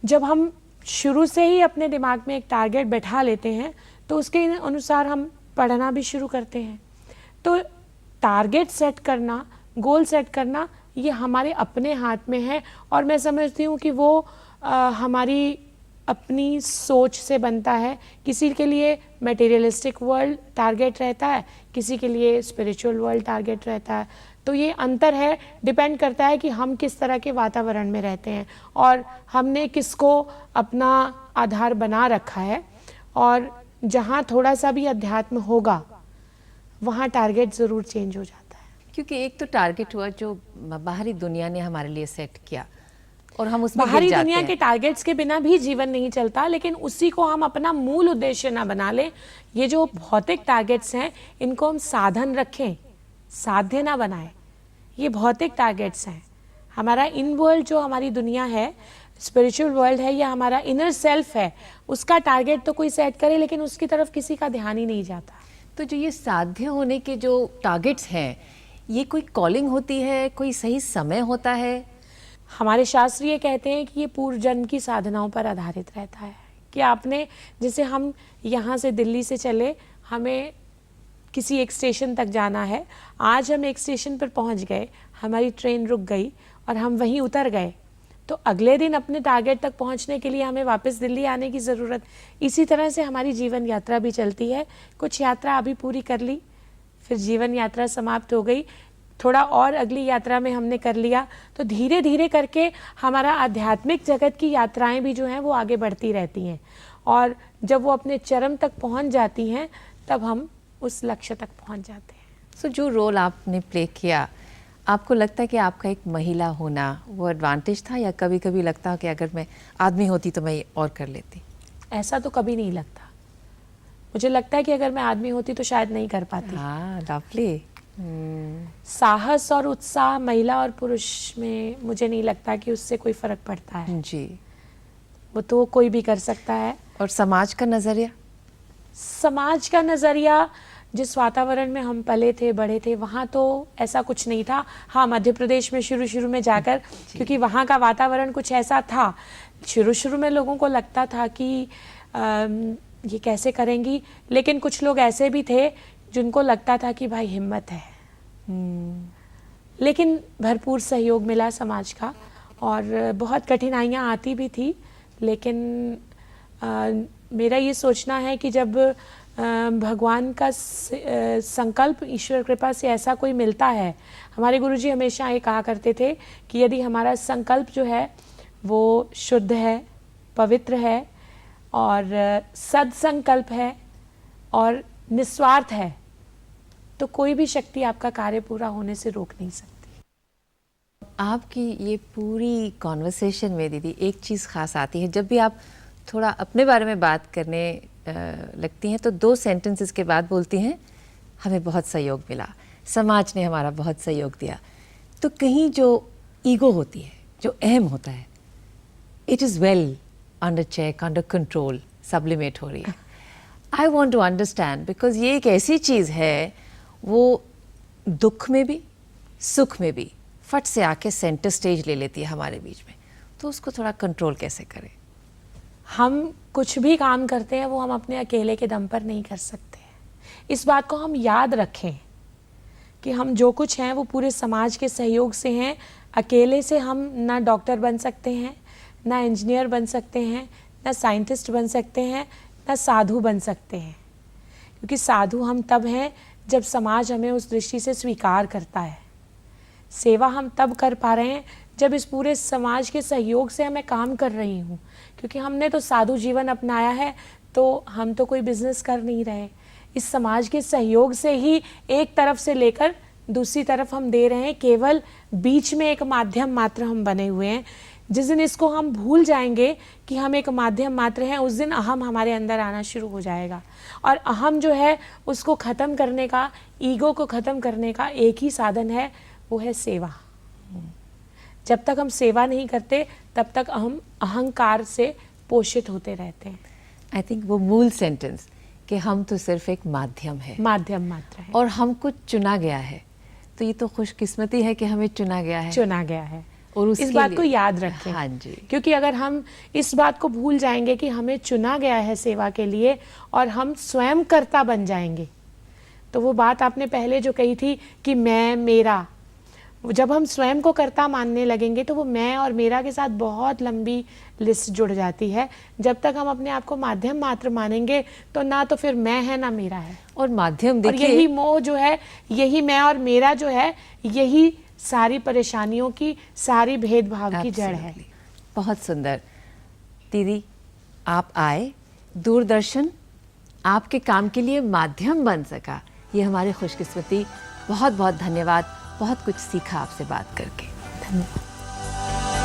जब हम शुरू से ही अपने दिमाग में एक टारगेट बैठा लेते हैं तो उसके अनुसार हम पढ़ना भी शुरू करते हैं। तो टारगेट सेट करना, गोल सेट करना, ये हमारे अपने हाथ में है। और मैं समझती हूँ कि वो हमारी अपनी सोच से बनता है। किसी के लिए मटेरियलिस्टिक वर्ल्ड टारगेट रहता है, किसी के लिए स्पिरिचुअल वर्ल्ड टारगेट रहता है। तो ये अंतर है, डिपेंड करता है कि हम किस तरह के वातावरण में रहते हैं और हमने किसको अपना आधार बना रखा है। और जहाँ थोड़ा सा भी अध्यात्म होगा वहाँ टारगेट ज़रूर चेंज हो जाता है। क्योंकि एक तो टारगेट हुआ जो बाहरी दुनिया ने हमारे लिए सेट किया और हम उसमें बाहरी गिर जाते दुनिया हैं। के टारगेट्स के बिना भी जीवन नहीं चलता, लेकिन उसी को हम अपना मूल उद्देश्य ना बना लें। ये जो भौतिक टारगेट्स हैं इनको हम साधन रखें, साध्य ना बनाएं। ये भौतिक टारगेट्स हैं। हमारा इन वर्ल्ड जो हमारी दुनिया है, स्पिरिचुअल वर्ल्ड है, या हमारा इनर सेल्फ है, उसका टारगेट तो कोई सेट करे लेकिन उसकी तरफ किसी का ध्यान ही नहीं जाता। तो जो ये साध्य होने के जो टारगेट्स हैं, ये कोई कॉलिंग होती है, कोई सही समय होता है? हमारे शास्त्र ये कहते हैं कि ये पूर्व जन्म की साधनाओं पर आधारित रहता है। कि आपने, जैसे हम यहाँ से दिल्ली से चले, हमें किसी एक स्टेशन तक जाना है, आज हम एक स्टेशन पर पहुँच गए, हमारी ट्रेन रुक गई और हम वहीं उतर गए, तो अगले दिन अपने टारगेट तक पहुँचने के लिए हमें वापस दिल्ली आने की ज़रूरत। इसी तरह से हमारी जीवन यात्रा भी चलती है। कुछ यात्रा अभी पूरी कर ली, फिर जीवन यात्रा समाप्त हो गई, थोड़ा और अगली यात्रा में हमने कर लिया, तो धीरे धीरे करके हमारा आध्यात्मिक जगत की यात्राएं भी जो हैं वो आगे बढ़ती रहती हैं। और जब वो अपने चरम तक पहुंच जाती हैं तब हम उस लक्ष्य तक पहुंच जाते हैं। सो जो रोल आपने प्ले किया, आपको लगता है कि आपका एक महिला होना वो एडवांटेज था, या कभी कभी लगता कि अगर मैं आदमी होती तो मैं ये और कर लेती? ऐसा तो कभी नहीं लगता। मुझे लगता है कि अगर मैं आदमी होती तो शायद नहीं कर पाती। हाँ, लवली। साहस और उत्साह महिला और पुरुष में मुझे नहीं लगता कि उससे कोई फर्क पड़ता है जी। वो तो कोई भी कर सकता है। और समाज का नजरिया? समाज का नज़रिया, जिस वातावरण में हम पले थे, बड़े थे, वहाँ तो ऐसा कुछ नहीं था। हाँ, मध्य प्रदेश में शुरू में जाकर, क्योंकि वहाँ का वातावरण कुछ ऐसा था, शुरू में लोगों को लगता था कि ये कैसे करेंगी, लेकिन कुछ लोग ऐसे भी थे जिनको लगता था कि भाई हिम्मत है। लेकिन भरपूर सहयोग मिला समाज का, और बहुत कठिनाइयाँ आती भी थी, लेकिन मेरा ये सोचना है कि जब भगवान का संकल्प, ईश्वर कृपा से ऐसा कोई मिलता है, हमारे गुरुजी हमेशा ये कहा करते थे कि यदि हमारा संकल्प जो है वो शुद्ध है, पवित्र है और सदसंकल्प है और निस्वार्थ है, तो कोई भी शक्ति आपका कार्य पूरा होने से रोक नहीं सकती। आपकी ये पूरी कॉन्वर्सेशन में दीदी एक चीज़ ख़ास आती है, जब भी आप थोड़ा अपने बारे में बात करने लगती हैं तो 2 सेंटेंसेस के बाद बोलती हैं हमें बहुत सहयोग मिला, समाज ने हमारा बहुत सहयोग दिया। तो कहीं जो ईगो होती है, जो अहम होता है, it is well under check, under control, sublimate हो रही है। I want to understand, because ये एक ऐसी चीज़ है वो दुख में भी सुख में भी फट से आके सेंटर स्टेज ले लेती है हमारे बीच में, तो उसको थोड़ा कंट्रोल कैसे करें? हम कुछ भी काम करते हैं वो हम अपने अकेले के दम पर नहीं कर सकते। इस बात को हम याद रखें कि हम जो कुछ हैं वो पूरे समाज के सहयोग से हैं। अकेले से हम ना डॉक्टर बन सकते हैं, ना इंजीनियर बन सकते हैं, ना साइंटिस्ट बन सकते हैं, ना साधु बन सकते हैं। क्योंकि साधु हम तब हैं जब समाज हमें उस दृष्टि से स्वीकार करता है। सेवा हम तब कर पा रहे हैं जब इस पूरे समाज के सहयोग से मैं काम कर रही हूँ। क्योंकि हमने तो साधु जीवन अपनाया है, तो हम तो कोई बिजनेस कर नहीं रहे। इस समाज के सहयोग से ही एक तरफ से लेकर दूसरी तरफ हम दे रहे हैं। केवल बीच में एक माध्यम मात्र हम बने हुए हैं। जिस दिन इसको हम भूल जाएंगे कि हम एक माध्यम मात्र हैं, उस दिन अहम हमारे अंदर आना शुरू हो जाएगा। और अहम जो है उसको ख़त्म करने का, ईगो को ख़त्म करने का एक ही साधन है, वो है सेवा। जब तक हम सेवा नहीं करते तब तक हम अहंकार से पोषित होते रहते हैं। आई थिंक वो मूल सेंटेंस कि हम तो सिर्फ एक माध्यम है, माध्यम मात्र है, और हमको चुना गया है। तो ये तो खुशकिस्मती है कि हमें चुना गया है, चुना गया है। और इस बात को याद रखें। हाँ जी, क्योंकि अगर हम इस बात को भूल जाएंगे कि हमें चुना गया है सेवा के लिए और हम स्वयं कर्ता बन जाएंगे, तो वो बात आपने पहले जो कही थी कि मैं मेरा, जब हम स्वयं को कर्ता मानने लगेंगे तो वो मैं और मेरा के साथ बहुत लंबी लिस्ट जुड़ जाती है। जब तक हम अपने आप को माध्यम मात्र मानेंगे तो ना तो फिर मैं है ना मेरा है। और माध्यम और देखिए, यही मोह जो है, यही मैं और मेरा जो है, यही सारी परेशानियों की, सारी भेदभाव की जड़ है। बहुत सुंदर दीदी, आप आए, दूरदर्शन आपके काम के लिए माध्यम बन सका, ये हमारी खुशकिस्मती। बहुत बहुत धन्यवाद, बहुत कुछ सीखा आपसे बात करके। धन्यवाद।